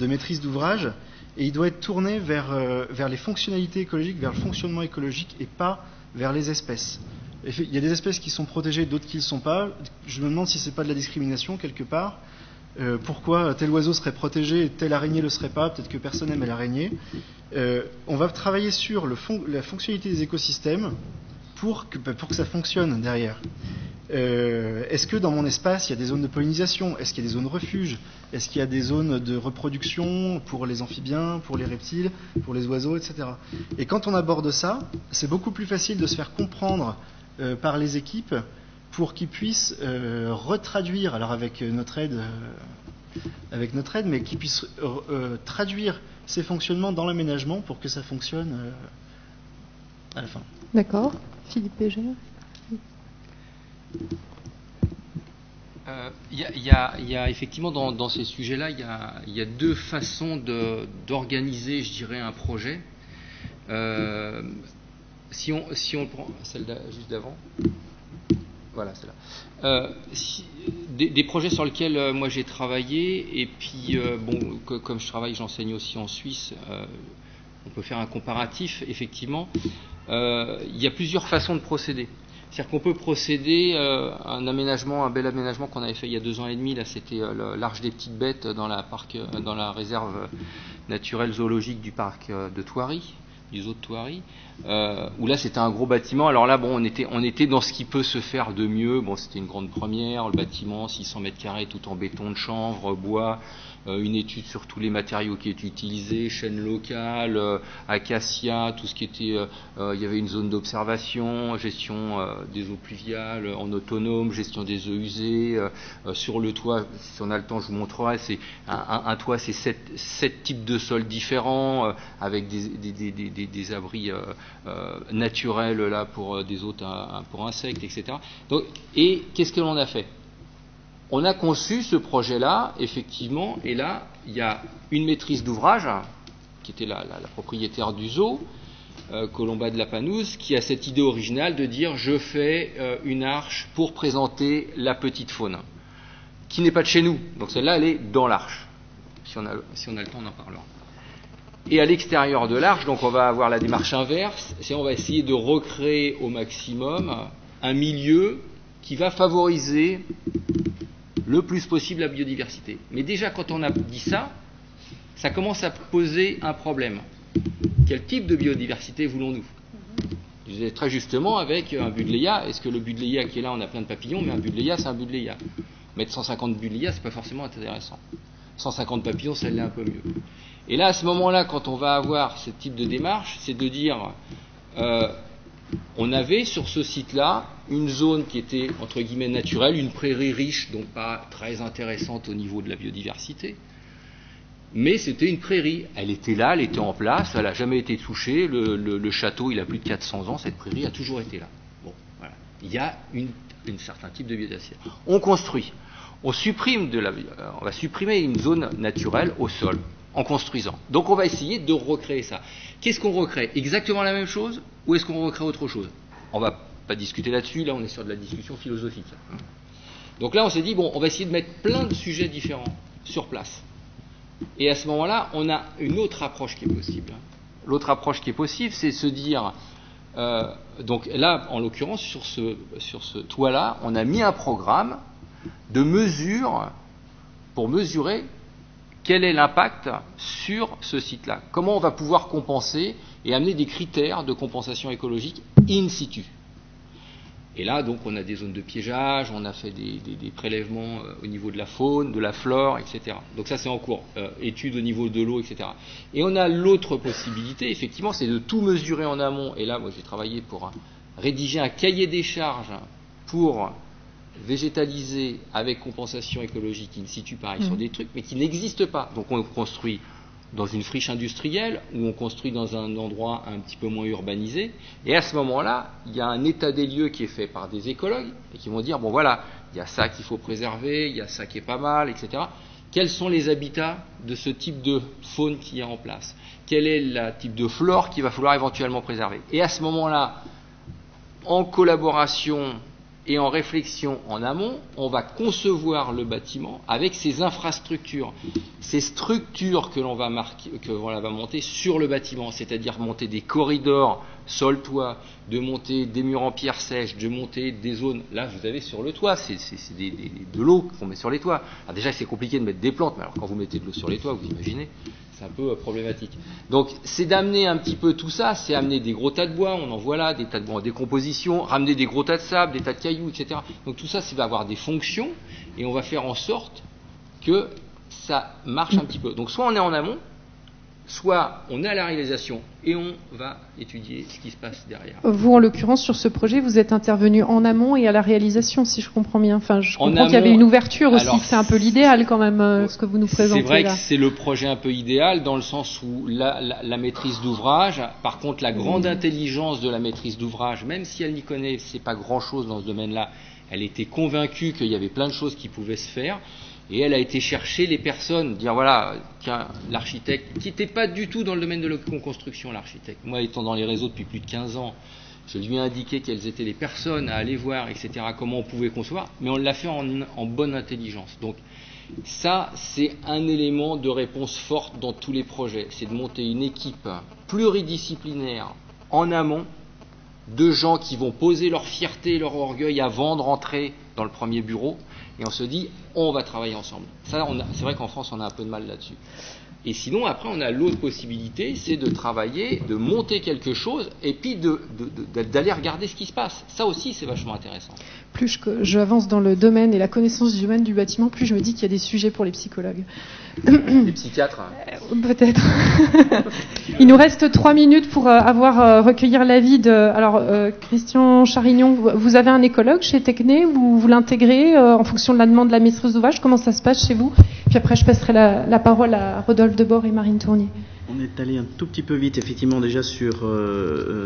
maîtrise d'ouvrage, et il doit être tourné vers les fonctionnalités écologiques, vers le fonctionnement écologique, et pas vers les espèces. Il y a des espèces qui sont protégées, d'autres qui ne le sont pas. Je me demande si ce n'est pas de la discrimination quelque part. Pourquoi tel oiseau serait protégé et telle araignée ne le serait pas? Peut-être que personne n'aime l'araignée. On va travailler sur la fonctionnalité des écosystèmes pour que ça fonctionne derrière. Est-ce que dans mon espace, il y a des zones de pollinisation? Est-ce qu'il y a des zones refuges? Est-ce qu'il y a des zones de reproduction pour les amphibiens, pour les reptiles, pour les oiseaux, etc. Et quand on aborde ça, c'est beaucoup plus facile de se faire comprendre par les équipes pour qu'ils puissent retraduire, alors avec notre aide, mais qu'ils puissent traduire ces fonctionnements dans l'aménagement pour que ça fonctionne à la fin. D'accord. Philippe Bégère. Il y a effectivement dans ces sujets-là, il y a deux façons d'organiser, je dirais, un projet. Si on prend celle juste d'avant, voilà, celle-là. Des projets sur lesquels moi j'ai travaillé, et puis comme je travaille, j'enseigne aussi en Suisse, on peut faire un comparatif, effectivement. Il y a plusieurs façons de procéder. C'est-à-dire qu'on peut procéder à un bel aménagement qu'on avait fait il y a 2 ans et demi. Là, c'était l'Arche des Petites Bêtes dans la réserve naturelle zoologique du parc de Thoiry, du zoo de Thoiry, où là c'était un gros bâtiment. Alors là, on était dans ce qui peut se faire de mieux. Bon, c'était une grande première, le bâtiment 600 mètres carrés tout en béton de chanvre, bois, une étude sur tous les matériaux qui étaient utilisés, chêne local, acacia, tout ce qui était. Il y avait une zone d'observation, gestion des eaux pluviales en autonome, gestion des eaux usées. Sur le toit, si on a le temps, je vous montrerai. C'est un toit, c'est 7 types de sols différents, avec des abris naturels là pour des hôtes pour insectes, etc. Donc, et qu'est-ce que l'on a fait? On a conçu ce projet-là, effectivement, et là, il y a une maîtrise d'ouvrage, qui était la propriétaire du zoo, Colomba de la Panouse, qui a cette idée originale de dire je fais une arche pour présenter la petite faune, qui n'est pas de chez nous. Donc celle-là, elle est dans l'arche. Si on a le temps, on en parlera. Et à l'extérieur de l'arche, donc on va avoir la démarche inverse, c'est on va essayer de recréer au maximum un milieu qui va favoriser le plus possible la biodiversité. Mais déjà, quand on a dit ça, ça commence à poser un problème. Quel type de biodiversité voulons-nous? Je disais très justement avec un buddleia. Est-ce que le buddleia qui est là, on a plein de papillons, mais un buddleia, c'est un buddleia. Mettre 150 buddleia, c'est pas forcément intéressant. 150 papillons, ça l'est un peu mieux. Et là, à ce moment-là, quand on va avoir ce type de démarche, c'est de dire on avait sur ce site-là une zone qui était entre guillemets naturelle, une prairie riche, donc pas très intéressante au niveau de la biodiversité, mais c'était une prairie. Elle était là, elle était en place, elle n'a jamais été touchée. Le château, il a plus de 400 ans, cette prairie a toujours été là. Bon, voilà. Il y a un certain type de biodiversité. On construit. On va supprimer une zone naturelle au sol en construisant. Donc on va essayer de recréer ça. Qu'est-ce qu'on recrée? Exactement la même chose ou est-ce qu'on recrée autre chose? On va pas discuter là-dessus, là on est sur de la discussion philosophique. Donc là on s'est dit, on va essayer de mettre plein de sujets différents sur place. Et à ce moment-là, on a une autre approche qui est possible. L'autre approche qui est possible, c'est se dire, donc là en l'occurrence sur ce toit-là, on a mis un programme de mesure pour mesurer quel est l'impact sur ce site-là. Comment on va pouvoir compenser et amener des critères de compensation écologique in situ. Et là, donc, on a des zones de piégeage, on a fait des prélèvements au niveau de la faune, de la flore, etc. Donc ça, c'est en cours. Études au niveau de l'eau, etc. Et on a l'autre possibilité, effectivement, c'est de tout mesurer en amont. Et là, moi, j'ai travaillé pour rédiger un cahier des charges pour végétaliser avec compensation écologique in situ, pareil, sur des trucs, mais qui n'existent pas. Donc on construit dans une friche industrielle ou on construit dans un endroit un petit peu moins urbanisé. Et à ce moment-là, il y a un état des lieux qui est fait par des écologues et qui vont dire, bon voilà, il y a ça qu'il faut préserver, il y a ça qui est pas mal, etc. Quels sont les habitats de ce type de faune qui est en place? Quel est le type de flore qu'il va falloir éventuellement préserver? Et à ce moment-là, en collaboration et en réflexion en amont, on va concevoir le bâtiment avec ses infrastructures, ces structures que l'on va monter sur le bâtiment, c'est-à-dire monter des corridors sol-toit, de monter des murs en pierre sèche, de monter des zones. Là, vous avez sur le toit, c'est de l'eau qu'on met sur les toits. Alors déjà, c'est compliqué de mettre des plantes, mais alors quand vous mettez de l'eau sur les toits, vous imaginez, c'est un peu problématique. Donc, c'est d'amener un petit peu tout ça, c'est amener des gros tas de bois, on en voit là, des tas de bois en décomposition, ramener des gros tas de sable, des tas de cailloux, etc. Donc tout ça, ça va avoir des fonctions, et on va faire en sorte que ça marche un petit peu. Donc soit on est en amont, soit on est à la réalisation et on va étudier ce qui se passe derrière. Vous, en l'occurrence, sur ce projet, vous êtes intervenu en amont et à la réalisation, si je comprends bien. Enfin, je comprends qu'il y avait une ouverture aussi. Alors, c'est un peu l'idéal quand même, ce que vous nous présentez là. C'est vrai que c'est le projet un peu idéal dans le sens où la maîtrise d'ouvrage, par contre, la grande intelligence de la maîtrise d'ouvrage, même si elle n'y connaissait pas grand-chose dans ce domaine-là, elle était convaincue qu'il y avait plein de choses qui pouvaient se faire. Et elle a été chercher les personnes, dire voilà, l'architecte, qui n'était pas du tout dans le domaine de la construction, l'architecte. Moi, étant dans les réseaux depuis plus de 15 ans, je lui ai indiqué quelles étaient les personnes à aller voir, etc., comment on pouvait concevoir, mais on l'a fait en bonne intelligence. Donc, ça, c'est un élément de réponse forte dans tous les projets. C'est de monter une équipe pluridisciplinaire en amont, de gens qui vont poser leur fierté et leur orgueil avant de rentrer dans le premier bureau, et on se dit, on va travailler ensemble. Ça, c'est vrai qu'en France, on a un peu de mal là-dessus. Et sinon, après, on a l'autre possibilité, c'est de travailler, de monter quelque chose, et puis d'aller regarder ce qui se passe. Ça aussi, c'est vachement intéressant. Plus j'avance dans le domaine et la connaissance du domaine du bâtiment, plus je me dis qu'il y a des sujets pour les psychologues. Les psychiatres. Peut-être. Il nous reste 3 minutes pour recueillir l'avis de... Alors, Christian Charignon, vous avez un écologue chez Tecné, vous l'intégrez en fonction de la demande de la maîtrise d'ouvrage. Comment ça se passe chez vous? Puis après, je passerai la parole à Rodolphe Debord et Marine Tournier. On est allé un tout petit peu vite, effectivement, déjà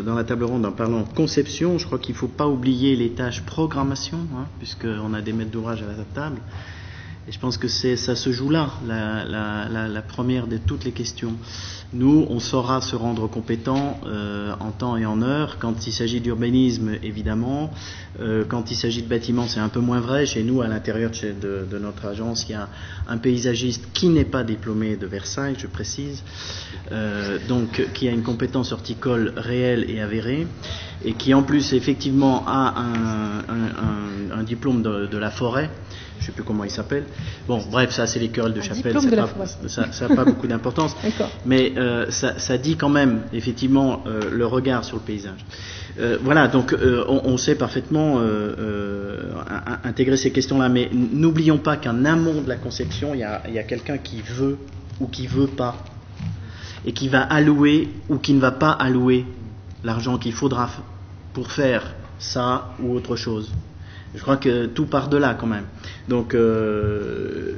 dans la table ronde en parlant de conception. Je crois qu'il ne faut pas oublier les tâches programmation, puisqu'on a des maîtres d'ouvrage à la table. Et je pense que ça se joue là, la première de toutes les questions. Nous, on saura se rendre compétents en temps et en heure. Quand il s'agit d'urbanisme, évidemment. Quand il s'agit de bâtiments, c'est un peu moins vrai. Chez nous, à l'intérieur de notre agence, il y a un paysagiste qui n'est pas diplômé de Versailles, je précise, donc qui a une compétence horticole réelle et avérée, et qui en plus, effectivement, a un diplôme de la forêt. Je ne sais plus comment il s'appelle. Bon, bref, ça c'est les querelles de chapelle, ça n'a pas beaucoup d'importance. Mais ça dit quand même, effectivement, le regard sur le paysage. Voilà, donc on sait parfaitement intégrer ces questions-là, mais n'oublions pas qu'en amont de la conception, il y a quelqu'un qui veut ou qui ne veut pas, et qui va allouer ou qui ne va pas allouer l'argent qu'il faudra pour faire ça ou autre chose. Je crois que tout part de là quand même. Donc, je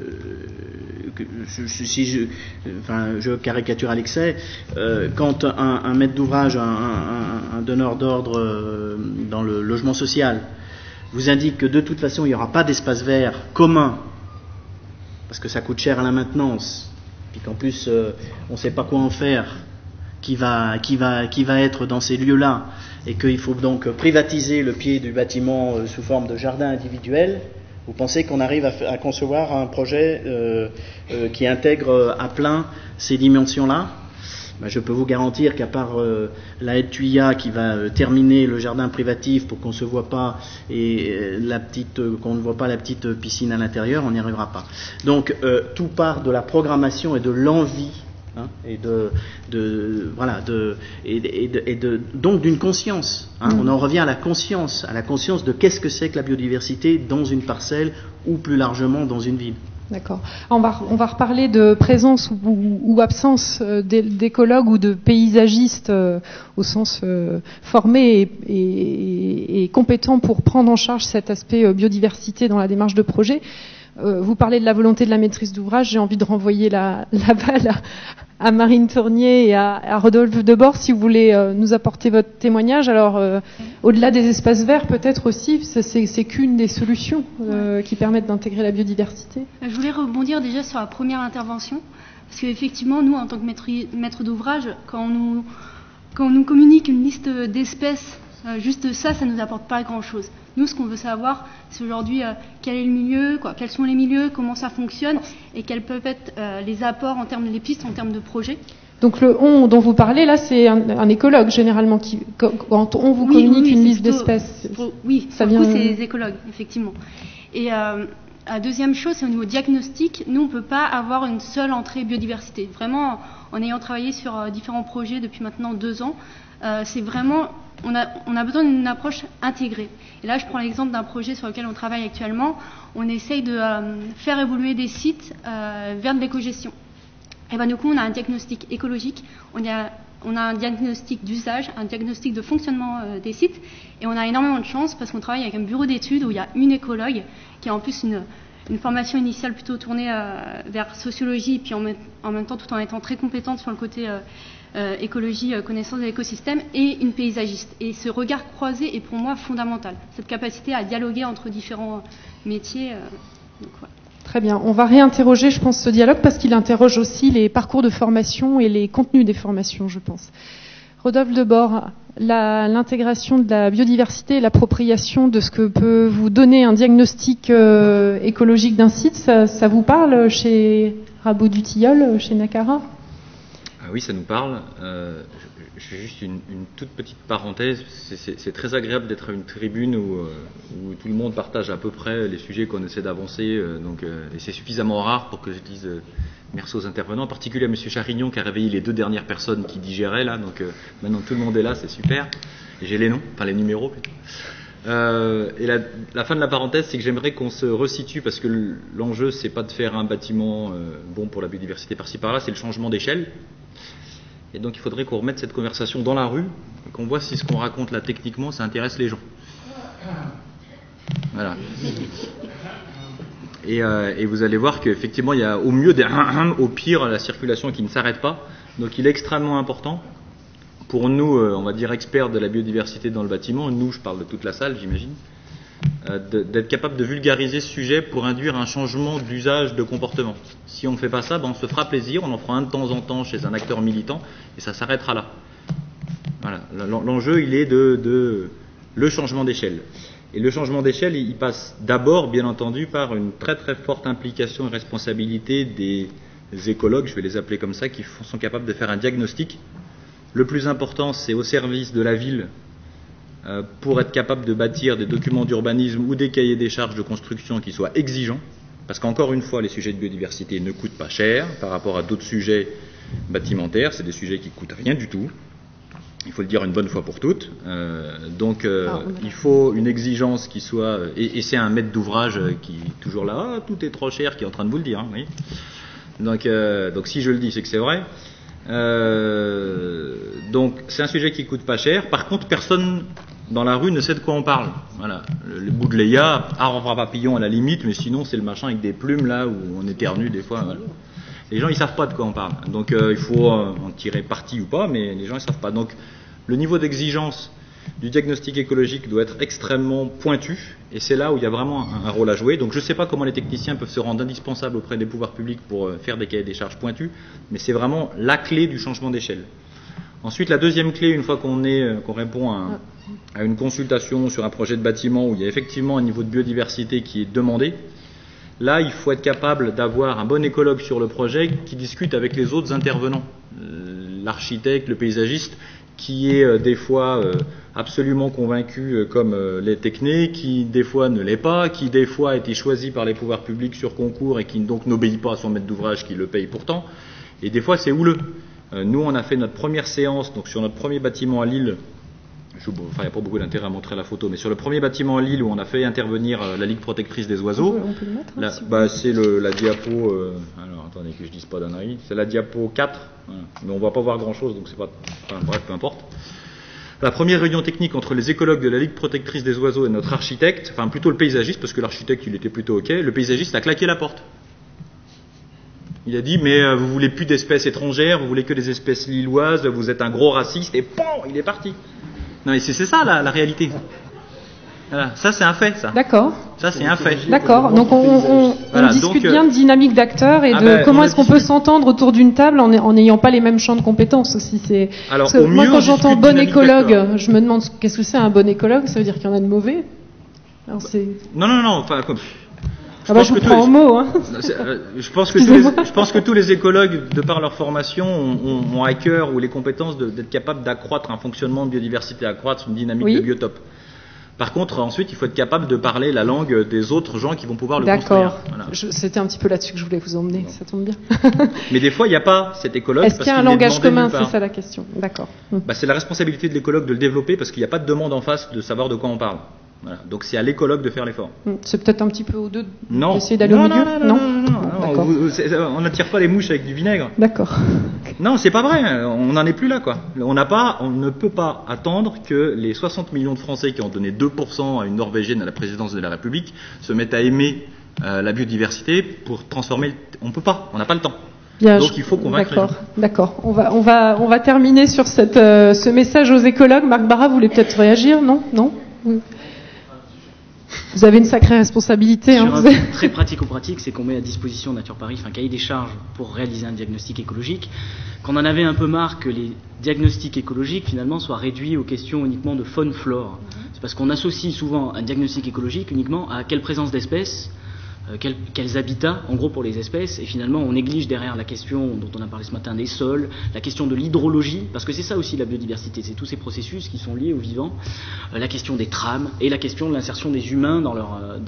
caricature à l'excès. Quand un maître d'ouvrage, un donneur d'ordre dans le logement social, vous indique que de toute façon il n'y aura pas d'espace vert commun, parce que ça coûte cher à la maintenance, puis qu'en plus on ne sait pas quoi en faire, qui va être dans ces lieux-là, et qu'il faut donc privatiser le pied du bâtiment sous forme de jardin individuel, vous pensez qu'on arrive à concevoir un projet qui intègre à plein ces dimensions-là? Je peux vous garantir qu'à part la haie de Thuya qui va terminer le jardin privatif pour qu'on ne voit pas la petite piscine à l'intérieur, on n'y arrivera pas. Donc tout part de la programmation et de l'envie hein, donc d'une conscience. Hein. On en revient à la conscience de qu'est-ce que c'est que la biodiversité dans une parcelle ou plus largement dans une ville. D'accord. On va reparler de présence ou absence d'écologues ou de paysagistes au sens formés et compétents pour prendre en charge cet aspect biodiversité dans la démarche de projet. Vous parlez de la volonté de la maîtrise d'ouvrage. J'ai envie de renvoyer la balle à Marine Tournier et à Rodolphe Debord, si vous voulez nous apporter votre témoignage. Alors, au-delà des espaces verts, peut-être aussi, c'est qu'une des solutions qui permettent d'intégrer la biodiversité. Je voulais rebondir déjà sur la première intervention, parce qu'effectivement, nous, en tant que maître d'ouvrage, quand on nous communique une liste d'espèces, juste ça ne nous apporte pas grand-chose. Nous, ce qu'on veut savoir, c'est aujourd'hui quel est le milieu, quels sont les milieux, comment ça fonctionne, et quels peuvent être les apports en termes de pistes, en termes de projets. Donc le on dont vous parlez, là, c'est un écologue, généralement, quand on vous communique une liste d'espèces. Oui, ça vient... c'est les écologues, effectivement. Et la deuxième chose, c'est au niveau diagnostic. Nous, on ne peut pas avoir une seule entrée biodiversité. Vraiment, en ayant travaillé sur différents projets depuis maintenant 2 ans, c'est vraiment... On a besoin d'une approche intégrée. Et là, je prends l'exemple d'un projet sur lequel on travaille actuellement. On essaye de faire évoluer des sites vers de l'écogestion. Et ben, du coup, on a un diagnostic écologique, on a un diagnostic d'usage, un diagnostic de fonctionnement des sites. Et on a énormément de chance parce qu'on travaille avec un bureau d'études où il y a une écologue qui a en plus une formation initiale plutôt tournée vers sociologie, et puis en même temps tout en étant très compétente sur le côté écologie, connaissance de l'écosystème, et une paysagiste. Et ce regard croisé est pour moi fondamental, cette capacité à dialoguer entre différents métiers. Donc, voilà. Très bien. On va réinterroger, je pense, ce dialogue parce qu'il interroge aussi les parcours de formation et les contenus des formations, je pense. Rodolphe Debord, l'intégration de la biodiversité et l'appropriation de ce que peut vous donner un diagnostic écologique d'un site, ça vous parle chez Rabot du Tilleul, chez Nacara ? Oui, ça nous parle. Je fais juste une toute petite parenthèse. C'est très agréable d'être à une tribune où tout le monde partage à peu près les sujets qu'on essaie d'avancer. Et c'est suffisamment rare pour que je dise merci aux intervenants, en particulier à M. Charignon qui a réveillé les 2 dernières personnes qui digéraient là. Donc maintenant tout le monde est là, c'est super. Et j'ai les noms, enfin les numéros plutôt. Et la fin de la parenthèse, c'est que j'aimerais qu'on se resitue parce que l'enjeu, c'est pas de faire un bâtiment bon pour la biodiversité par-ci par-là, c'est le changement d'échelle. Et donc il faudrait qu'on remette cette conversation dans la rue, qu'on voit si ce qu'on raconte là techniquement, ça intéresse les gens. Voilà. Et vous allez voir qu'effectivement, il y a au mieux au pire la circulation qui ne s'arrête pas. Donc il est extrêmement important pour nous, on va dire experts de la biodiversité dans le bâtiment, nous, je parle de toute la salle, j'imagine, d'être capable de vulgariser ce sujet pour induire un changement d'usage de comportement. Si on ne fait pas ça, on se fera plaisir, on en fera un de temps en temps chez un acteur militant, et ça s'arrêtera là. Voilà. L'enjeu, il est de le changement d'échelle. Et le changement d'échelle, il passe d'abord, bien entendu, par une très très forte implication et responsabilité des écologues, je vais les appeler comme ça, qui sont capables de faire un diagnostic. Le plus important, c'est au service de la ville, pour être capable de bâtir des documents d'urbanisme ou des cahiers des charges de construction qui soient exigeants, parce qu'encore une fois, les sujets de biodiversité ne coûtent pas cher par rapport à d'autres sujets bâtimentaires, c'est des sujets qui ne coûtent rien du tout, il faut le dire une bonne fois pour toutes, il faut une exigence qui soit, et c'est un maître d'ouvrage qui est toujours là, tout est trop cher, qui est en train de vous le dire, hein, oui. Donc si je le dis, c'est que c'est vrai. Donc c'est un sujet qui coûte pas cher. Par contre, personne dans la rue ne sait de quoi on parle. Voilà, le bout de Léa, arbre papillon à la limite, mais sinon c'est le machin avec des plumes là où on éternue des fois. Voilà. Les gens ils savent pas de quoi on parle. Donc il faut en tirer parti ou pas, mais les gens ils savent pas. Donc le niveau d'exigence du diagnostic écologique doit être extrêmement pointu, et c'est là où il y a vraiment un rôle à jouer. Donc je ne sais pas comment les techniciens peuvent se rendre indispensables auprès des pouvoirs publics pour faire des cahiers des charges pointus, mais c'est vraiment la clé du changement d'échelle. Ensuite, la deuxième clé, une fois qu'on répond à une consultation sur un projet de bâtiment où il y a effectivement un niveau de biodiversité qui est demandé, là il faut être capable d'avoir un bon écologue sur le projet qui discute avec les autres intervenants, l'architecte, le paysagiste, qui est des fois absolument convaincu comme les techniques, qui des fois ne l'est pas, qui des fois a été choisi par les pouvoirs publics sur concours et qui donc n'obéit pas à son maître d'ouvrage qui le paye pourtant. Et des fois, c'est houleux. Nous, on a fait notre première séance, donc sur notre premier bâtiment à Lille. Il n'y a pas beaucoup d'intérêt à montrer la photo, mais sur le premier bâtiment à Lille où on a fait intervenir la Ligue protectrice des oiseaux, On peut le mettre, c'est la diapo. Alors attendez que je dise pas d'annerie. C'est la diapo 4, voilà. Mais on va pas voir grand chose, donc c'est pas. Enfin, bref, peu importe. La première réunion technique entre les écologues de la Ligue protectrice des oiseaux et notre architecte, enfin plutôt le paysagiste, parce que l'architecte il était plutôt ok, le paysagiste a claqué la porte. Il a dit, mais vous voulez plus d'espèces étrangères, vous voulez que des espèces lilloises, vous êtes un gros raciste, et POM, il est parti. Non mais c'est ça la réalité. Voilà, ça c'est un fait, ça. D'accord. Ça c'est un fait. D'accord. Donc on discute bien de dynamique d'acteurs et de comment est-ce qu'on peut s'entendre autour d'une table en n'ayant pas les mêmes champs de compétences aussi. Alors, parce que moi quand j'entends bon écologue, je me demande qu'est-ce que c'est un bon écologue. Ça veut dire qu'il y en a de mauvais. Alors, non. Enfin, comme. Je vous prends en mots. Hein. Je pense que tous les écologues, de par leur formation, ont à cœur ou les compétences d'être capables d'accroître un fonctionnement de biodiversité, accroître une dynamique de biotope. Par contre, ensuite, il faut être capable de parler la langue des autres gens qui vont pouvoir le construire. D'accord. Voilà. C'était un petit peu là-dessus que je voulais vous emmener. Non. Ça tombe bien. Mais des fois, il n'y a pas cet écologue. Est-ce qu'il y a un langage commun? C'est ça la question. D'accord. C'est la responsabilité de l'écologue de le développer parce qu'il n'y a pas de demande en face de savoir de quoi on parle. Voilà. Donc c'est à l'écologue de faire l'effort. C'est peut-être un petit peu aux deux d'essayer d'aller au milieu. Non. On n'attire pas les mouches avec du vinaigre. D'accord. Non, c'est pas vrai. On n'en est plus là, quoi. On ne peut pas attendre que les 60 millions de Français qui ont donné 2% à une Norvégienne à la présidence de la République se mettent à aimer la biodiversité pour transformer. On peut pas. On n'a pas le temps. Bien, donc il faut convaincre. D'accord. On va terminer sur ce message aux écologues. Marc Barra voulait peut-être réagir, non? Vous avez une sacrée responsabilité. Sur un truc très pratico-pratique, c'est qu'on met à disposition Nature Paris un cahier des charges pour réaliser un diagnostic écologique. Qu'on en avait un peu marre que les diagnostics écologiques finalement soient réduits aux questions uniquement de faune-flore. C'est parce qu'on associe souvent un diagnostic écologique uniquement à quelle présence d'espèces, quels habitats, en gros pour les espèces, et finalement on néglige derrière la question dont on a parlé ce matin des sols, la question de l'hydrologie, parce que c'est ça aussi la biodiversité, c'est tous ces processus qui sont liés au vivant, la question des trames et la question de l'insertion des humains dans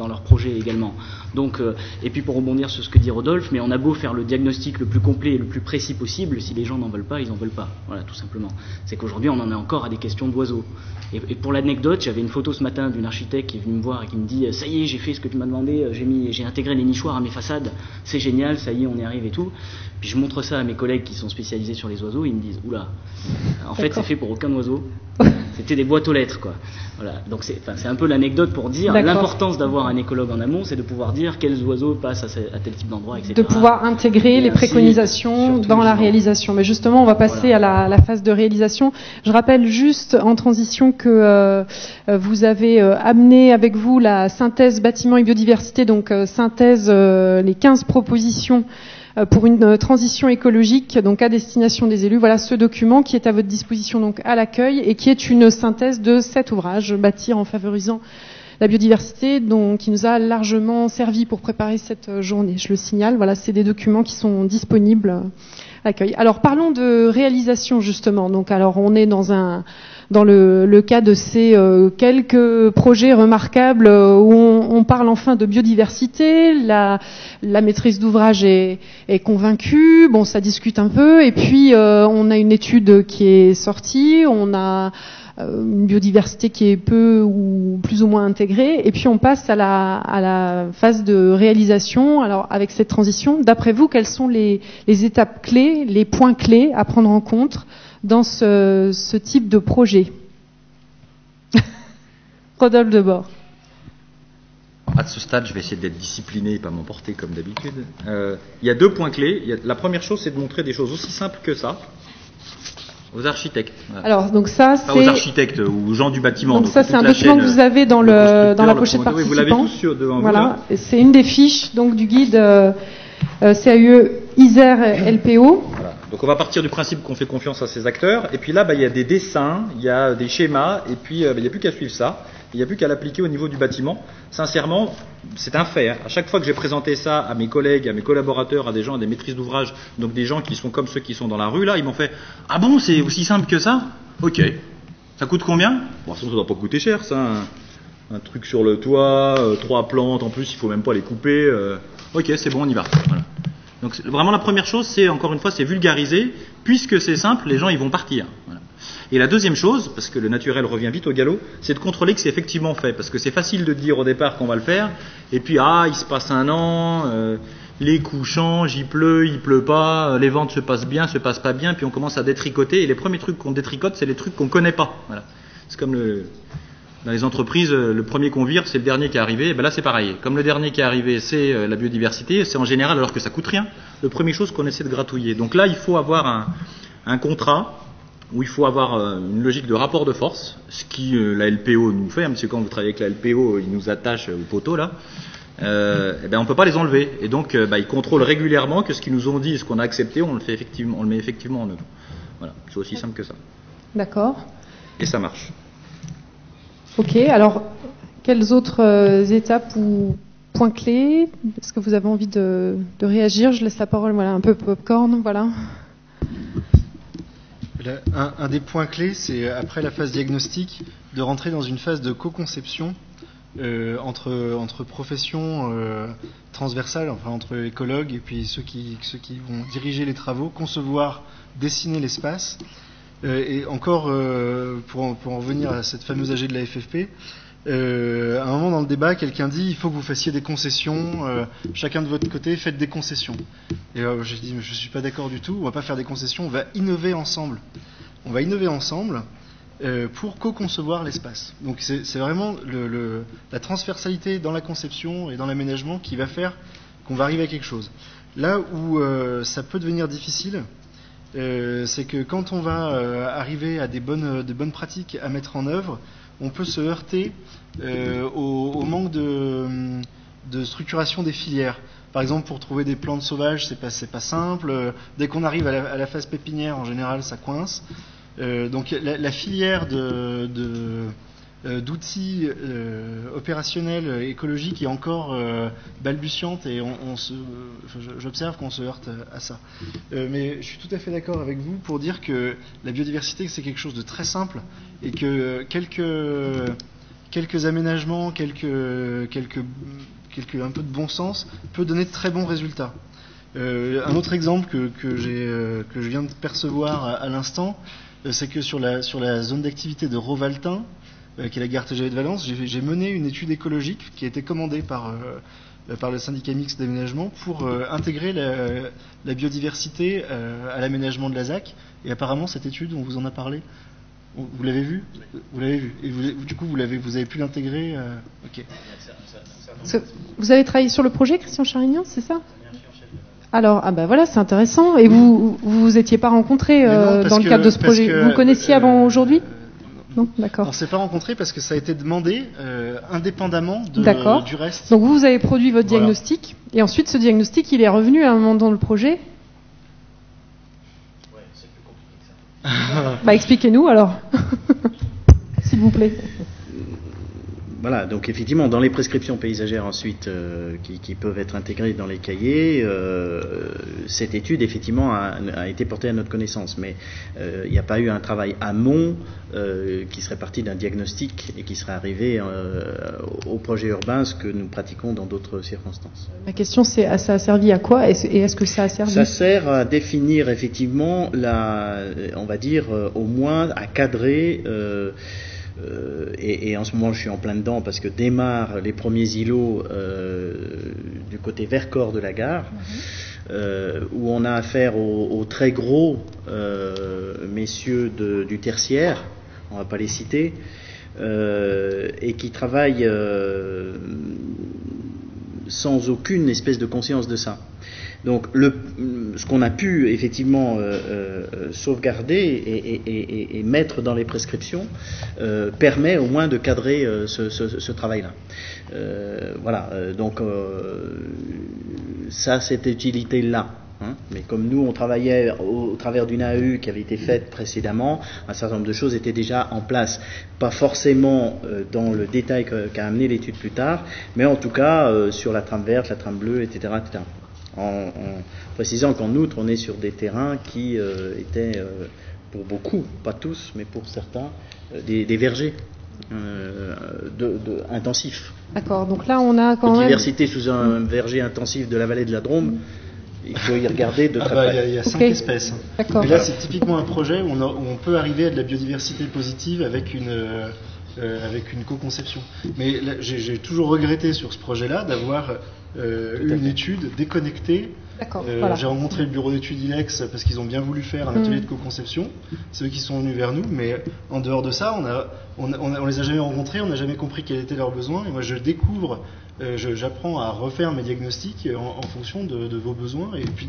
leur projet également. Donc, et puis pour rebondir sur ce que dit Rodolphe, mais on a beau faire le diagnostic le plus complet et le plus précis possible, si les gens n'en veulent pas, ils n'en veulent pas. Voilà, tout simplement. C'est qu'aujourd'hui on en est encore à des questions d'oiseaux. Et pour l'anecdote, j'avais une photo ce matin d'une architecte qui est venue me voir et qui me dit « Ça y est, j'ai fait ce que tu m'as demandé, j'ai intégré les nichoirs à mes façades, c'est génial, ça y est, on y arrive et tout. » Puis je montre ça à mes collègues qui sont spécialisés sur les oiseaux, ils me disent « Oula, en fait c'est fait pour aucun oiseau, c'était des boîtes aux lettres quoi. » Voilà, donc c'est un peu l'anecdote pour dire l'importance d'avoir un écologue en amont, c'est de pouvoir dire quels oiseaux passent à tel type d'endroit, etc. De pouvoir intégrer les préconisations dans la réalisation. Mais justement, on va passer à la phase de réalisation. Je rappelle juste en transition que vous avez amené avec vous la synthèse bâtiment et biodiversité, donc synthèse les 15 propositions pour une transition écologique, donc à destination des élus. Voilà ce document qui est à votre disposition donc à l'accueil et qui est une synthèse de 7 ouvrages, Bâtir en favorisant la biodiversité, donc qui nous a largement servi pour préparer cette journée. Je le signale. Voilà, c'est des documents qui sont disponibles à l'accueil. Alors parlons de réalisation justement. Donc alors on est dans le cas de ces quelques projets remarquables où on parle enfin de biodiversité, la maîtrise d'ouvrage est convaincue, bon ça discute un peu, et puis on a une étude qui est sortie, on a une biodiversité qui est peu ou plus ou moins intégrée, et puis on passe à la phase de réalisation. Alors avec cette transition, d'après vous, quelles sont les étapes clés, les points clés à prendre en compte dans ce type de projet? Rodolphe Debord. À ce stade, je vais essayer d'être discipliné et pas m'emporter comme d'habitude. Il y a 2 points clés. La première chose, c'est de montrer des choses aussi simples que ça aux architectes. Voilà. Alors, donc ça, c'est... Pas aux architectes ou aux gens du bâtiment. Donc ça, c'est un document que vous avez dans la pochette participant. Vous l'avez tous devant vous. Voilà, c'est une des fiches donc du guide CAUE Isère LPO. Voilà. Donc on va partir du principe qu'on fait confiance à ces acteurs. Et puis là, il y a des dessins, il y a des schémas, et puis il n'y a plus qu'à suivre ça. Il n'y a plus qu'à l'appliquer au niveau du bâtiment. Sincèrement, c'est un fait. Hein. À chaque fois que j'ai présenté ça à mes collègues, à mes collaborateurs, à des gens, à des maîtrises d'ouvrage, donc des gens qui sont comme ceux qui sont dans la rue, là, ils m'ont fait « Ah bon, c'est aussi simple que ça ? Ok. Ça coûte combien ? Bon, ça ne doit pas coûter cher, ça. Un truc sur le toit, 3 plantes, en plus, il ne faut même pas les couper. Ok, c'est bon, on y va. » Voilà. Donc vraiment la première chose, c'est encore une fois, c'est vulgariser, puisque c'est simple, les gens ils vont partir. Voilà. Et la deuxième chose, parce que le naturel revient vite au galop, c'est de contrôler que c'est effectivement fait, parce que c'est facile de dire au départ qu'on va le faire, et puis il se passe un an, les coups changent, il pleut pas, les ventes se passent bien, se passent pas bien, puis on commence à détricoter, et les premiers trucs qu'on détricote, c'est les trucs qu'on connaît pas. Voilà. C'est comme dans les entreprises, le premier qu'on vire, c'est le dernier qui est arrivé. Et ben là, c'est pareil. Comme le dernier qui est arrivé, c'est la biodiversité, c'est en général, alors que ça coûte rien, la première chose qu'on essaie de gratouiller. Donc là, il faut avoir un contrat où il faut avoir une logique de rapport de force, ce qui la LPO nous fait, parce que quand vous travaillez avec la LPO, ils nous attachent au poteau là. Et ben on peut pas les enlever. Et donc, ils contrôlent régulièrement que ce qu'ils nous ont dit et ce qu'on a accepté, on le met effectivement en œuvre. Voilà, c'est aussi simple que ça. D'accord. Et ça marche. Ok, alors, quelles autres étapes ou points clés? Est-ce que vous avez envie de réagir? Je laisse la parole, voilà, un peu popcorn, voilà. Un des points clés, c'est après la phase diagnostic, de rentrer dans une phase de co-conception entre professions transversales, enfin entre écologues et puis ceux qui vont diriger les travaux, concevoir, dessiner l'espace. Et encore, pour en revenir à cette fameuse AG de la FFP, à un moment dans le débat, quelqu'un dit il faut que vous fassiez des concessions, chacun de votre côté, faites des concessions. Et j'ai dit je ne suis pas d'accord du tout, on ne va pas faire des concessions, on va innover ensemble. On va innover ensemble pour co-concevoir l'espace. Donc c'est vraiment la transversalité dans la conception et dans l'aménagement qui va faire qu'on va arriver à quelque chose. Là où ça peut devenir difficile, c'est que quand on va arriver à de bonnes pratiques à mettre en œuvre, on peut se heurter au manque de structuration des filières. Par exemple, pour trouver des plantes sauvages, c'est pas simple. Dès qu'on arrive à la phase pépinière, en général, ça coince. Donc la filière d'outils opérationnels écologiques est encore balbutiante et j'observe qu'on se heurte à ça. Mais je suis tout à fait d'accord avec vous pour dire que la biodiversité c'est quelque chose de très simple et que quelques aménagements, quelques un peu de bon sens peut donner de très bons résultats. Un autre exemple que je viens de percevoir à l'instant, c'est que sur la zone d'activité de Rovaltin, qui est la gare TGV de Valence, j'ai mené une étude écologique qui a été commandée par le syndicat mixte d'aménagement pour intégrer la biodiversité à l'aménagement de la ZAC. Et apparemment, cette étude, on vous en a parlé. Vous l'avez vue ? Vous l'avez vue. Et du coup, vous avez pu l'intégrer. Ok. Vous avez travaillé sur le projet, Christian Charignan, c'est ça ? Alors, voilà, c'est intéressant. Et vous étiez pas rencontrés dans le cadre de ce projet. Vous le connaissiez avant aujourd'hui ? Non, d'accord. On s'est pas rencontrés parce que ça a été demandé indépendamment du reste. Donc vous avez produit votre diagnostic et ensuite ce diagnostic il est revenu à un moment dans le projet. Ouais, c'est plus compliqué que ça. Expliquez-nous alors, s'il vous plaît. Voilà, donc effectivement, dans les prescriptions paysagères ensuite qui peuvent être intégrées dans les cahiers, cette étude effectivement a été portée à notre connaissance, mais il n'y a pas eu un travail amont qui serait parti d'un diagnostic et qui serait arrivé au projet urbain, ce que nous pratiquons dans d'autres circonstances. Ma question c'est, ça a servi à quoi et est-ce que ça a servi ? Ça sert à définir effectivement, on va dire, au moins à cadrer... et en ce moment je suis en plein dedans parce que démarrent les premiers îlots du côté Vercors de la gare, où on a affaire aux très gros messieurs du tertiaire, on ne va pas les citer, et qui travaillent sans aucune espèce de conscience de ça. Donc ce qu'on a pu effectivement sauvegarder et mettre dans les prescriptions permet au moins de cadrer ce travail-là. Voilà, donc ça a cette utilité-là. Mais comme nous on travaillait au travers d'une AEU qui avait été faite précédemment, un certain nombre de choses étaient déjà en place, pas forcément dans le détail qu'a amené l'étude plus tard, mais en tout cas sur la trame verte, la trame bleue, etc. En précisant qu'en outre on est sur des terrains qui étaient pour beaucoup, pas tous, mais pour certains, des vergers intensifs. D'accord, donc là on a quand même... Biodiversité sous un verger intensif de la vallée de la Drôme, il faut y regarder de très près. Il y a 5 Ok. espèces. D'accord. Mais là, c'est typiquement un projet où on peut arriver à de la biodiversité positive avec une co-conception. Mais là, j'ai toujours regretté sur ce projet-là d'avoir une étude déconnectée. D'accord, voilà. J'ai rencontré le bureau d'études ILEX parce qu'ils ont bien voulu faire un atelier de co-conception. C'est eux qui sont venus vers nous, mais en dehors de ça, on les a jamais rencontrés, on n'a jamais compris quels étaient leurs besoins. Et moi, je découvre, j'apprends à refaire mes diagnostics en fonction de vos besoins et puis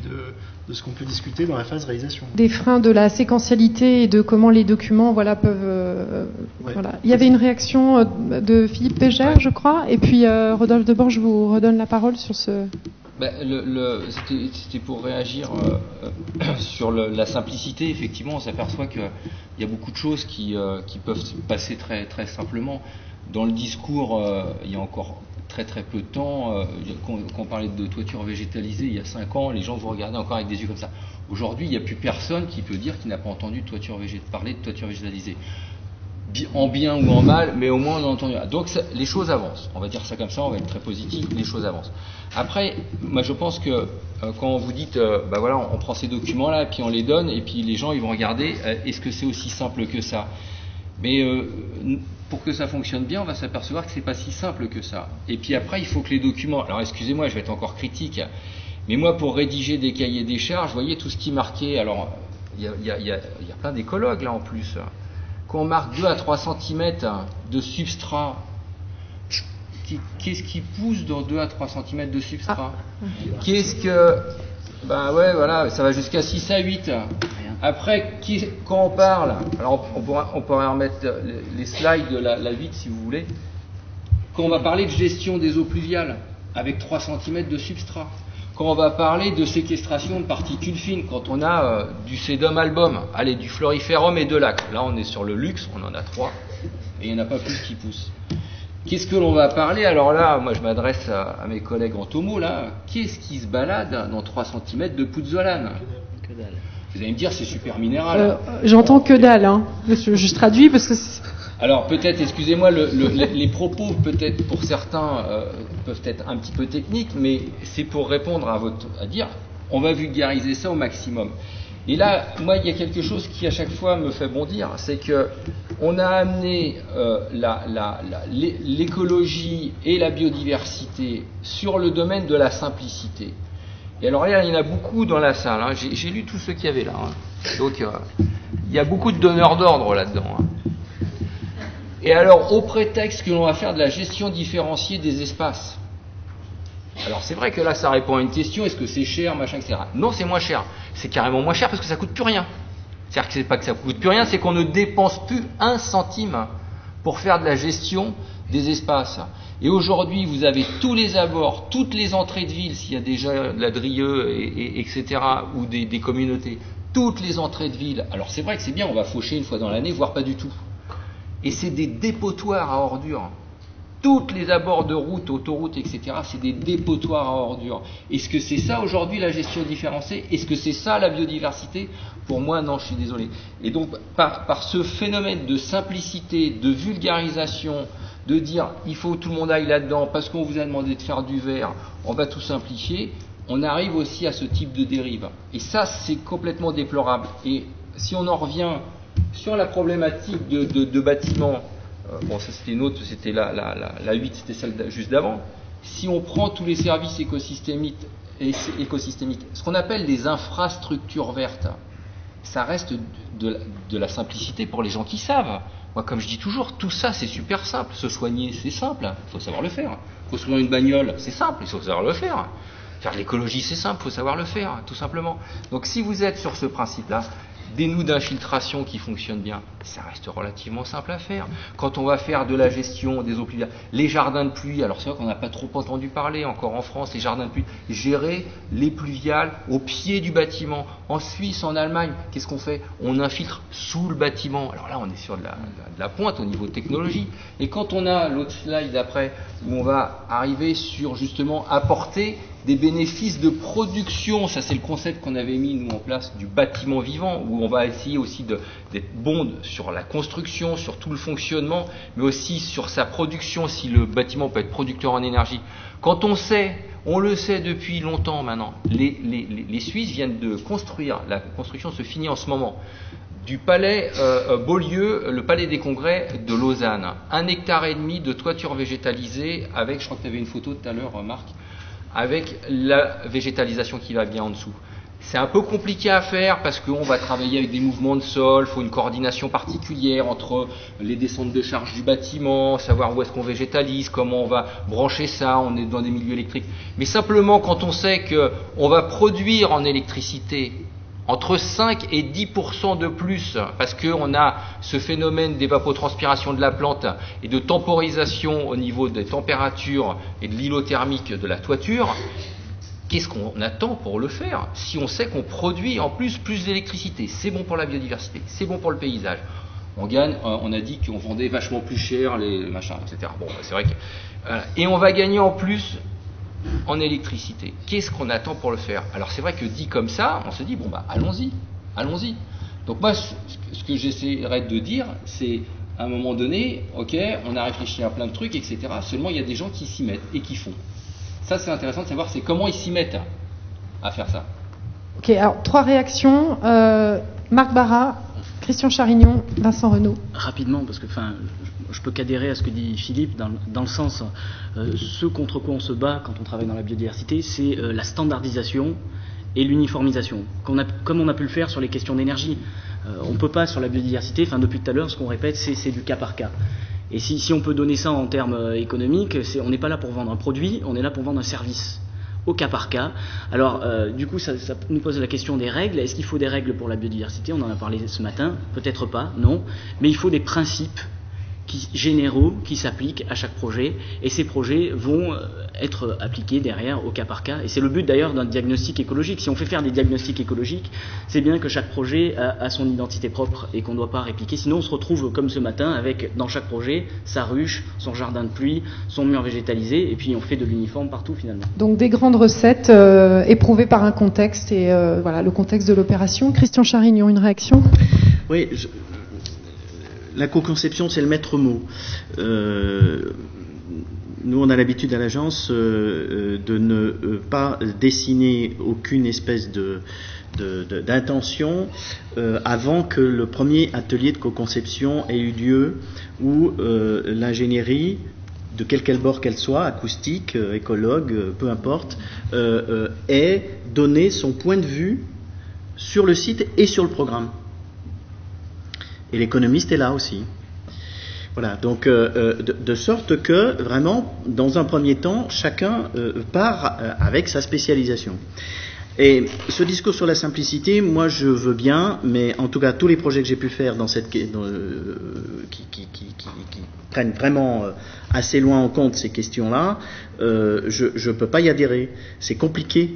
de ce qu'on peut discuter dans la phase réalisation. Des freins de la séquentialité et de comment les documents peuvent. Ouais. Voilà. Il y avait une réaction de Philippe Pégère, je crois, et puis Rodolphe Debord, je vous redonne la parole sur ce. Ben, c'était pour réagir sur la simplicité. Effectivement, on s'aperçoit qu'il y a beaucoup de choses qui peuvent se passer très, très simplement. Dans le discours, il y a encore très très peu de temps, quand on parlait de toiture végétalisée il y a 5 ans, les gens vous regardaient encore avec des yeux comme ça. Aujourd'hui, il n'y a plus personne qui peut dire qu'il n'a pas entendu parler de toiture végétalisée. En bien ou en mal, mais au moins on a entendu. Donc les choses avancent. On va dire ça comme ça, on va être très positif, les choses avancent. Après, moi je pense que quand vous dites, voilà, on prend ces documents-là et puis on les donne, et puis les gens ils vont regarder, est-ce que c'est aussi simple que ça? Mais pour que ça fonctionne bien, on va s'apercevoir que c'est pas si simple que ça. Et puis après, il faut que les documents. Alors excusez-moi, je vais être encore critique, mais moi pour rédiger des cahiers des charges, vous voyez tout ce qui est marqué. Alors il y a plein d'écologues là en plus. Quand on marque 2 à 3 cm de substrat, qu'est-ce qui pousse dans 2 à 3 cm de substrat? Qu'est-ce que... Ben ouais, voilà, ça va jusqu'à 6 à 8. Après, quand on parle, alors on pourrait remettre les slides de la 8 si vous voulez, quand on va parler de gestion des eaux pluviales, avec 3 cm de substrat, quand on va parler de séquestration de particules fines, quand on a du sédum album, allez, du floriférum et de l'acre, là on est sur le luxe, on en a 3, et il n'y en a pas plus qui poussent. Qu'est-ce que l'on va parler? Alors là, moi je m'adresse à mes collègues en tomo, là, qu'est-ce qui se balade dans 3 cm de pouzzolane? Que dalle. Vous allez me dire, c'est super minéral. J'entends que dalle, hein. Je traduis parce que. Alors peut-être, excusez-moi, les propos peut-être pour certains peuvent être un petit peu techniques, mais c'est pour répondre à dire, on va vulgariser ça au maximum. Et là, moi, il y a quelque chose qui à chaque fois me fait bondir, c'est que on a amené l'écologie et la biodiversité sur le domaine de la simplicité. Et alors là, il y en a beaucoup dans la salle. Hein. J'ai lu tous ceux qu'il y avait là. Hein. Donc, il y a beaucoup de donneurs d'ordre là-dedans. Hein. Et alors, au prétexte que l'on va faire de la gestion différenciée des espaces. Alors, c'est vrai que là, ça répond à une question, est-ce que c'est cher, machin, etc. Non, c'est moins cher. C'est carrément moins cher parce que ça coûte plus rien. C'est-à-dire que c'est pas que ça coûte plus rien, c'est qu'on ne dépense plus 1 centime pour faire de la gestion des espaces. Et aujourd'hui, vous avez tous les abords, toutes les entrées de ville, s'il y a déjà de la Drieux, etc., ou des communautés, toutes les entrées de ville. Alors, c'est vrai que c'est bien, on va faucher une fois dans l'année, voire pas du tout. Et c'est des dépotoirs à ordures. Toutes les abords de routes, autoroutes, etc., c'est des dépotoirs à ordures. Est-ce que c'est ça aujourd'hui la gestion différenciée? Est-ce que c'est ça la biodiversité? Pour moi, non, je suis désolé. Et donc, par ce phénomène de simplicité, de vulgarisation, de dire il faut que tout le monde aille là-dedans parce qu'on vous a demandé de faire du vert, on va tout simplifier, on arrive aussi à ce type de dérive. Et ça, c'est complètement déplorable. Et si on en revient sur la problématique de bâtiments, bon, ça c'était une autre, c'était la 8, c'était celle juste d'avant. Si on prend tous les services écosystémiques, ce qu'on appelle les infrastructures vertes, ça reste de la simplicité pour les gens qui savent. Moi, comme je dis toujours, tout ça c'est super simple. Se soigner, c'est simple, il faut savoir le faire. Construire une bagnole, c'est simple, il faut savoir le faire. Faire de l'écologie, c'est simple, il faut savoir le faire, tout simplement. Donc si vous êtes sur ce principe-là, des nœuds d'infiltration qui fonctionnent bien, ça reste relativement simple à faire. Quand on va faire de la gestion des eaux pluviales, les jardins de pluie, alors c'est vrai qu'on n'a pas trop entendu parler encore en France, les jardins de pluie, gérer les pluviales au pied du bâtiment. En Suisse, en Allemagne, qu'est-ce qu'on fait? On infiltre sous le bâtiment. Alors là, on est sur de la pointe au niveau technologie. Et quand on a l'autre slide après, où on va arriver sur justement apporter des bénéfices de production. Ça, c'est le concept qu'on avait mis, nous, en place du bâtiment vivant, où on va essayer aussi d'être bon sur la construction, sur tout le fonctionnement, mais aussi sur sa production, si le bâtiment peut être producteur en énergie. Quand on le sait depuis longtemps maintenant, les Suisses viennent de construire, la construction se finit en ce moment, du palais Beaulieu, le palais des congrès de Lausanne. 1,5 hectare de toiture végétalisée avec, je crois que tu avais une photo tout à l'heure, Marc, avec la végétalisation qui va bien en dessous. C'est un peu compliqué à faire parce qu'on va travailler avec des mouvements de sol, il faut une coordination particulière entre les descentes de charge du bâtiment, savoir où est-ce qu'on végétalise, comment on va brancher ça, on est dans des milieux électriques. Mais simplement quand on sait qu'on va produire en électricité entre 5 et 10% de plus, parce qu'on a ce phénomène d'évapotranspiration de la plante et de temporisation au niveau des températures et de l'îlot thermique de la toiture, qu'est-ce qu'on attend pour le faire si on sait qu'on produit en plus d'électricité? C'est bon pour la biodiversité, c'est bon pour le paysage. On gagne, on a dit qu'on vendait vachement plus cher les machins, etc. Bon, c'est vrai que... et on va gagner en plus en électricité. Qu'est-ce qu'on attend pour le faire? Alors c'est vrai que dit comme ça, on se dit, bon bah allons-y. Donc moi, ce que j'essaierai de dire, c'est à un moment donné, ok, on a réfléchi à plein de trucs, etc. Seulement il y a des gens qui s'y mettent et qui font. Ça c'est intéressant de savoir, c'est comment ils s'y mettent à faire ça. Ok, alors 3 réactions. Marc Barra, Christian Charignon, Vincent Renaud. Rapidement, parce que je peux qu'adhérer à ce que dit Philippe, dans le sens, ce contre quoi on se bat quand on travaille dans la biodiversité, c'est la standardisation et l'uniformisation, comme on a pu le faire sur les questions d'énergie. On ne peut pas, sur la biodiversité, depuis tout à l'heure, ce qu'on répète, c'est du cas par cas. Et si on peut donner ça en termes économiques, on n'est pas là pour vendre un produit, on est là pour vendre un service, au cas par cas. Alors, du coup, ça nous pose la question des règles. Est-ce qu'il faut des règles pour la biodiversité? On en a parlé ce matin. Peut-être pas, non. Mais il faut des principes généraux qui s'appliquent à chaque projet. Et ces projets vont être appliqués derrière au cas par cas. Et c'est le but d'ailleurs d'un diagnostic écologique. Si on fait faire des diagnostics écologiques, c'est bien que chaque projet a son identité propre et qu'on ne doit pas répliquer. Sinon, on se retrouve comme ce matin avec, dans chaque projet, sa ruche, son jardin de pluie, son mur végétalisé, et puis on fait de l'uniforme partout finalement. Donc des grandes recettes éprouvées par un contexte et voilà le contexte de l'opération. Christian Charignon, une réaction? Oui, la co-conception, c'est le maître mot. Nous, on a l'habitude à l'agence de ne pas dessiner aucune espèce d'intention avant que le premier atelier de co-conception ait eu lieu, où l'ingénierie, de quelque bord qu'elle soit, acoustique, écologue, peu importe, ait donné son point de vue sur le site et sur le programme. Et l'économiste est là aussi. Voilà, donc de sorte que, vraiment, dans un premier temps, chacun part avec sa spécialisation. Et ce discours sur la simplicité, moi je veux bien, mais en tout cas tous les projets que j'ai pu faire qui prennent vraiment assez loin en compte ces questions-là, je ne peux pas y adhérer. C'est compliqué.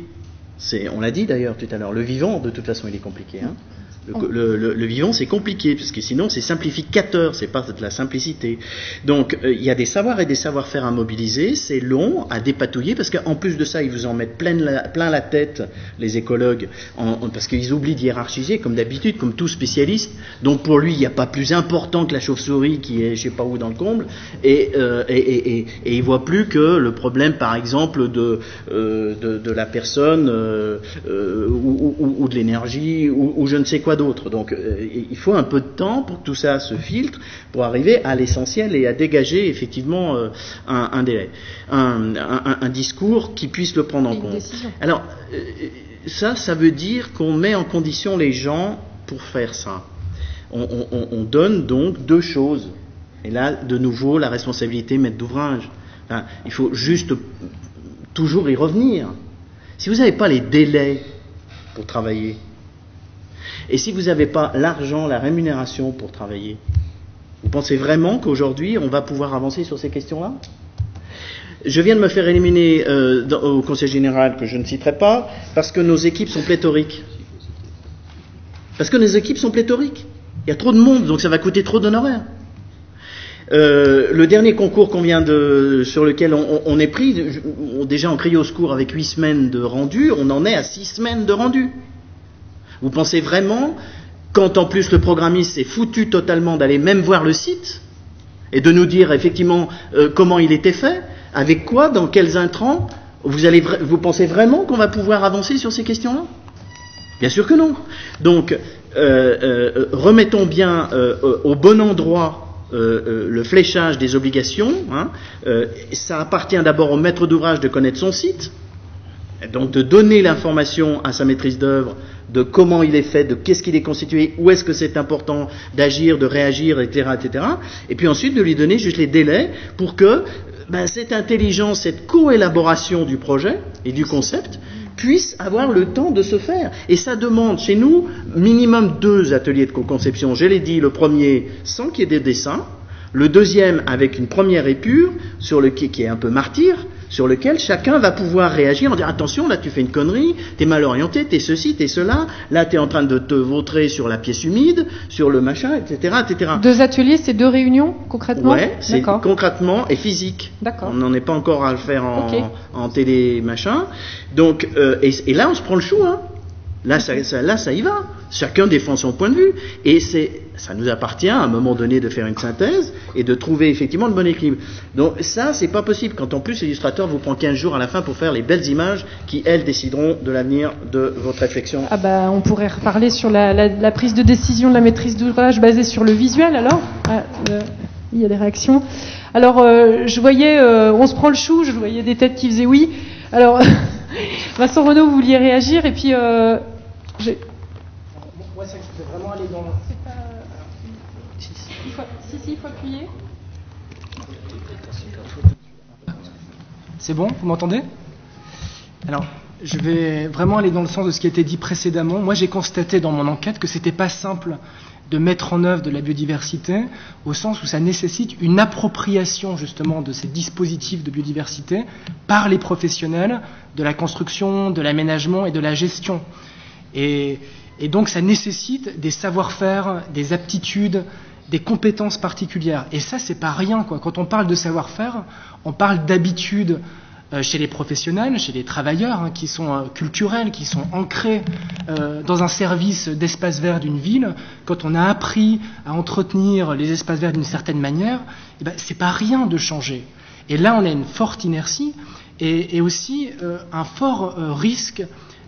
On l'a dit d'ailleurs tout à l'heure, le vivant, de toute façon, il est compliqué. Hein. Le vivant, c'est compliqué, parce que sinon, c'est simplificateur, c'est pas de la simplicité. Donc, il y a des savoirs et des savoir-faire à mobiliser, c'est long à dépatouiller, parce qu'en plus de ça, ils vous en mettent plein la tête, les écologues, parce qu'ils oublient de hiérarchiser, comme d'habitude, comme tout spécialiste. Donc, pour lui, il n'y a pas plus important que la chauve-souris qui est je sais pas où dans le comble, et il voit plus que le problème, par exemple, de la personne, ou de l'énergie, ou je ne sais quoi d'autre. Donc il faut un peu de temps pour que tout ça se filtre, pour arriver à l'essentiel et à dégager effectivement un délai, un discours qui puisse le prendre en compte. Alors ça veut dire qu'on met en condition les gens pour faire ça. On donne donc 2 choses. Et là, de nouveau, la responsabilité maître d'ouvrage. Enfin, il faut juste toujours y revenir. Si vous n'avez pas les délais pour travailler, et si vous n'avez pas l'argent, la rémunération pour travailler, vous pensez vraiment qu'aujourd'hui on va pouvoir avancer sur ces questions-là? Je viens de me faire éliminer au Conseil général, que je ne citerai pas, parce que nos équipes sont pléthoriques. Il y a trop de monde, donc ça va coûter trop d'honoraires. Le dernier concours sur lequel on est pris, déjà on crie au secours avec 8 semaines de rendu, on en est à 6 semaines de rendu. Vous pensez vraiment, quand en plus le programmiste s'est foutu totalement d'aller même voir le site et de nous dire effectivement comment il était fait, avec quoi, dans quels intrants, vous pensez vraiment qu'on va pouvoir avancer sur ces questions-là? Bien sûr que non. Donc, remettons bien au bon endroit le fléchage des obligations. Ça appartient d'abord au maître d'ouvrage de connaître son site, donc de donner l'information à sa maîtrise d'œuvre de comment il est fait, de qu'est-ce qu'il est constitué, où est-ce que c'est important d'agir, de réagir, etc., etc. Et puis ensuite de lui donner juste les délais pour que cette intelligence, cette coélaboration du projet et du concept puisse avoir le temps de se faire. Et ça demande chez nous minimum 2 ateliers de co-conception. Je l'ai dit, le premier sans qu'il y ait des dessins, le deuxième avec une première épure qui est un peu martyr, sur lequel chacun va pouvoir réagir en disant attention, là tu fais une connerie, t'es mal orienté, t'es ceci, t'es cela, là t'es en train de te vautrer sur la pièce humide, sur le machin, etc., etc. 2 ateliers, c'est 2 réunions concrètement? Ouais, c'est concrètement et physique. D'accord. On n'en est pas encore à le faire en télé machin. Donc et là on se prend le chou, hein. Là ça y va. Chacun défend son point de vue et ça nous appartient à un moment donné de faire une synthèse et de trouver effectivement le bon équilibre. Donc ça, c'est pas possible quand en plus l'illustrateur vous prend 15 jours à la fin pour faire les belles images qui, elles, décideront de l'avenir de votre réflexion. On pourrait reparler sur la prise de décision de la maîtrise d'ouvrage basée sur le visuel alors. Il y a des réactions. Alors je voyais, on se prend le chou, je voyais des têtes qui faisaient oui. Alors Vincent Renaud, vous vouliez réagir et puis Moi, c'est que je peux vraiment aller dans... il faut appuyer. C'est bon, vous m'entendez? Alors, je vais vraiment aller dans le sens de ce qui a été dit précédemment. Moi, j'ai constaté dans mon enquête que c'était pas simple de mettre en œuvre de la biodiversité, au sens où ça nécessite une appropriation justement de ces dispositifs de biodiversité par les professionnels de la construction, de l'aménagement et de la gestion. Et donc ça nécessite des savoir-faire, des aptitudes, des compétences particulières. Et ça, c'est pas rien, quoi. Quand on parle de savoir-faire, on parle d'habitudes chez les professionnels, chez les travailleurs, qui sont culturels, qui sont ancrés dans un service d'espace vert d'une ville. Quand on a appris à entretenir les espaces verts d'une certaine manière, c'est pas rien de changer. Et là, on a une forte inertie et aussi un fort risque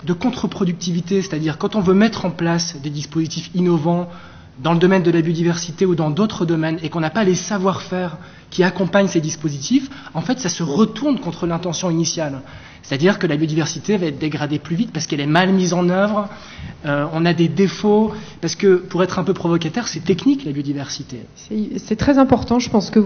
de contre-productivité, c'est-à-dire quand on veut mettre en place des dispositifs innovants dans le domaine de la biodiversité ou dans d'autres domaines et qu'on n'a pas les savoir-faire qui accompagnent ces dispositifs, en fait, ça se retourne contre l'intention initiale. C'est-à-dire que la biodiversité va être dégradée plus vite parce qu'elle est mal mise en œuvre, on a des défauts, parce que, pour être un peu provocateur, c'est technique, la biodiversité. C'est très important, je pense, ce que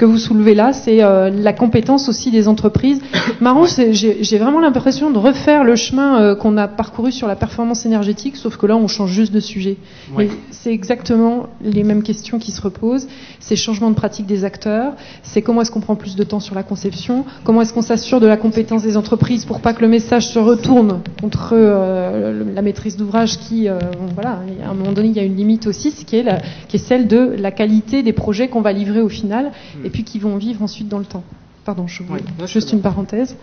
vous soulevez là, c'est la compétence aussi des entreprises. Marrant, j'ai vraiment l'impression de refaire le chemin qu'on a parcouru sur la performance énergétique, sauf que là, on change juste de sujet. Ouais. C'est exactement les mêmes questions qui se reposent, c'est le changement de pratique des acteurs, c'est comment est-ce qu'on prend plus de temps sur la conception, comment est-ce qu'on s'assure de la compétence des entreprises pour pas que le message se retourne contre la maîtrise d'ouvrage qui, voilà, à un moment donné, il y a une limite aussi, qui est celle de la qualité des projets qu'on va livrer au final et puis qui vont vivre ensuite dans le temps. Pardon, juste une parenthèse.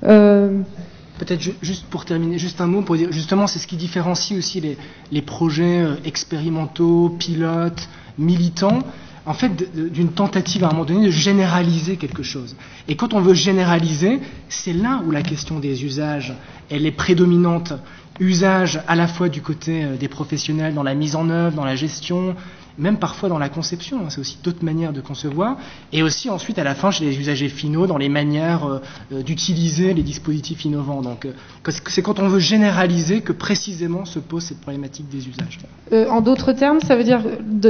Peut-être juste pour terminer, juste un mot pour dire, justement, c'est ce qui différencie aussi les projets expérimentaux, pilotes, militants, en fait, d'une tentative à un moment donné de généraliser quelque chose. Et quand on veut généraliser, c'est là où la question des usages, elle est prédominante. Usage à la fois du côté des professionnels dans la mise en œuvre, dans la gestion, même parfois dans la conception, c'est aussi d'autres manières de concevoir, et aussi ensuite à la fin chez les usagers finaux dans les manières d'utiliser les dispositifs innovants. Donc c'est quand on veut généraliser que précisément se pose cette problématique des usages. En d'autres termes, ça veut dire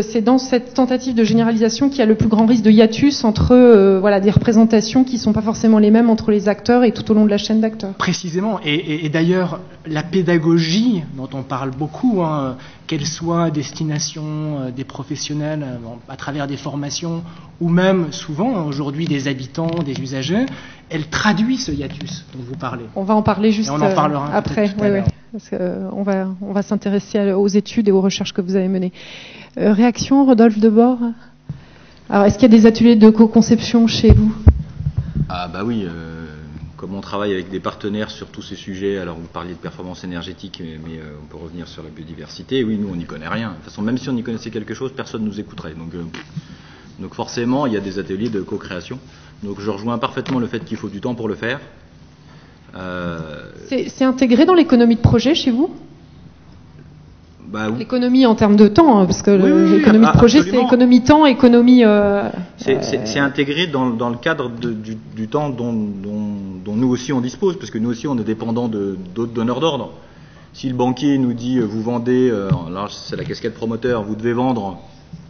c'est dans cette tentative de généralisation qu'il y a le plus grand risque de hiatus entre voilà, des représentations qui ne sont pas forcément les mêmes entre les acteurs et tout au long de la chaîne d'acteurs. Précisément, et d'ailleurs la pédagogie dont on parle beaucoup, qu'elle soit à destination des professionnels à travers des formations ou même souvent aujourd'hui des habitants, des usagers, elle traduit ce hiatus dont vous parlez. On va en parler juste on en parlera après. Oui. Parce qu'on va s'intéresser aux études et aux recherches que vous avez menées. Réaction, Rodolphe Debord? Alors, est-ce qu'il y a des ateliers de co-conception chez vous? Ah bah oui, comme on travaille avec des partenaires sur tous ces sujets, alors vous parliez de performance énergétique, mais on peut revenir sur la biodiversité, oui, nous on n'y connaît rien. De toute façon, même si on y connaissait quelque chose, personne ne nous écouterait. Donc forcément, il y a des ateliers de co-création. Donc je rejoins parfaitement le fait qu'il faut du temps pour le faire. C'est intégré dans l'économie de projet chez vous? Bah, oui. L'économie en termes de temps, hein, parce que Oui, l'économie de projet, c'est économie temps, économie... C'est intégré dans le cadre du temps dont nous aussi on dispose, parce que nous aussi on est dépendant d'autres donneurs d'ordre. Si le banquier nous dit vous vendez, là c'est la casquette promoteur, vous devez vendre,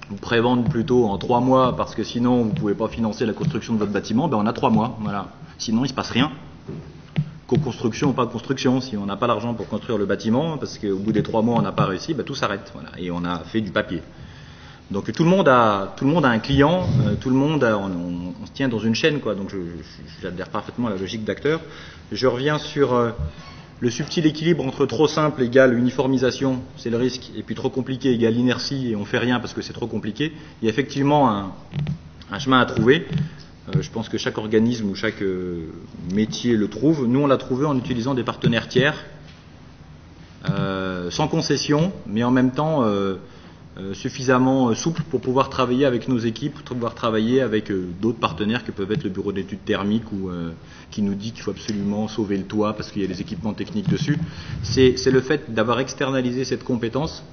vous prévendre plutôt en 3 mois, parce que sinon vous ne pouvez pas financer la construction de votre bâtiment, ben on a 3 mois, voilà. Sinon il ne se passe rien. Co-construction ou pas construction, si on n'a pas l'argent pour construire le bâtiment, parce qu'au bout des 3 mois on n'a pas réussi, ben tout s'arrête, voilà, et on a fait du papier. Donc tout le monde a un client, tout le monde on se tient dans une chaîne, quoi. Donc j'adhère parfaitement à la logique d'acteur. Je reviens sur le subtil équilibre entre trop simple égale uniformisation, c'est le risque, et puis trop compliqué égale inertie et on fait rien parce que c'est trop compliqué. Il y a effectivement un chemin à trouver. Je pense que chaque organisme ou chaque métier le trouve. Nous, on l'a trouvé en utilisant des partenaires tiers, sans concession, mais en même temps suffisamment souple pour pouvoir travailler avec nos équipes, pour pouvoir travailler avec d'autres partenaires qui peuvent être le bureau d'études thermiques ou qui nous dit qu'il faut absolument sauver le toit parce qu'il y a des équipements techniques dessus. C'est le fait d'avoir externalisé cette compétence,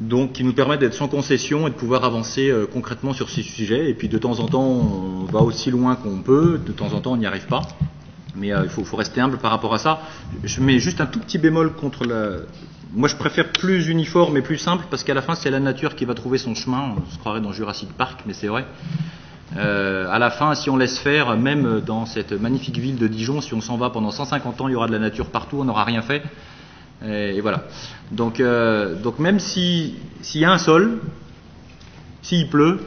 donc qui nous permet d'être sans concession et de pouvoir avancer concrètement sur ces sujets. Et puis de temps en temps, on va aussi loin qu'on peut, de temps en temps, on n'y arrive pas. Mais il faut rester humble par rapport à ça. Je mets juste un tout petit bémol contre Moi, je préfère plus uniforme et plus simple, parce qu'à la fin, c'est la nature qui va trouver son chemin. On se croirait dans Jurassic Park, mais c'est vrai. À la fin, si on laisse faire, même dans cette magnifique ville de Dijon, si on s'en va pendant 150 ans, il y aura de la nature partout, on n'aura rien fait. Et voilà. Donc même s'il y a un sol, s'il pleut,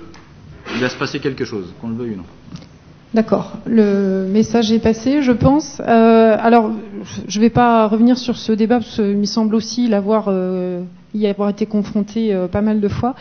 il va se passer quelque chose, qu'on le veuille ou non. D'accord. Le message est passé, je pense. Alors, je ne vais pas revenir sur ce débat, parce qu'il me semble aussi y avoir été confronté pas mal de fois.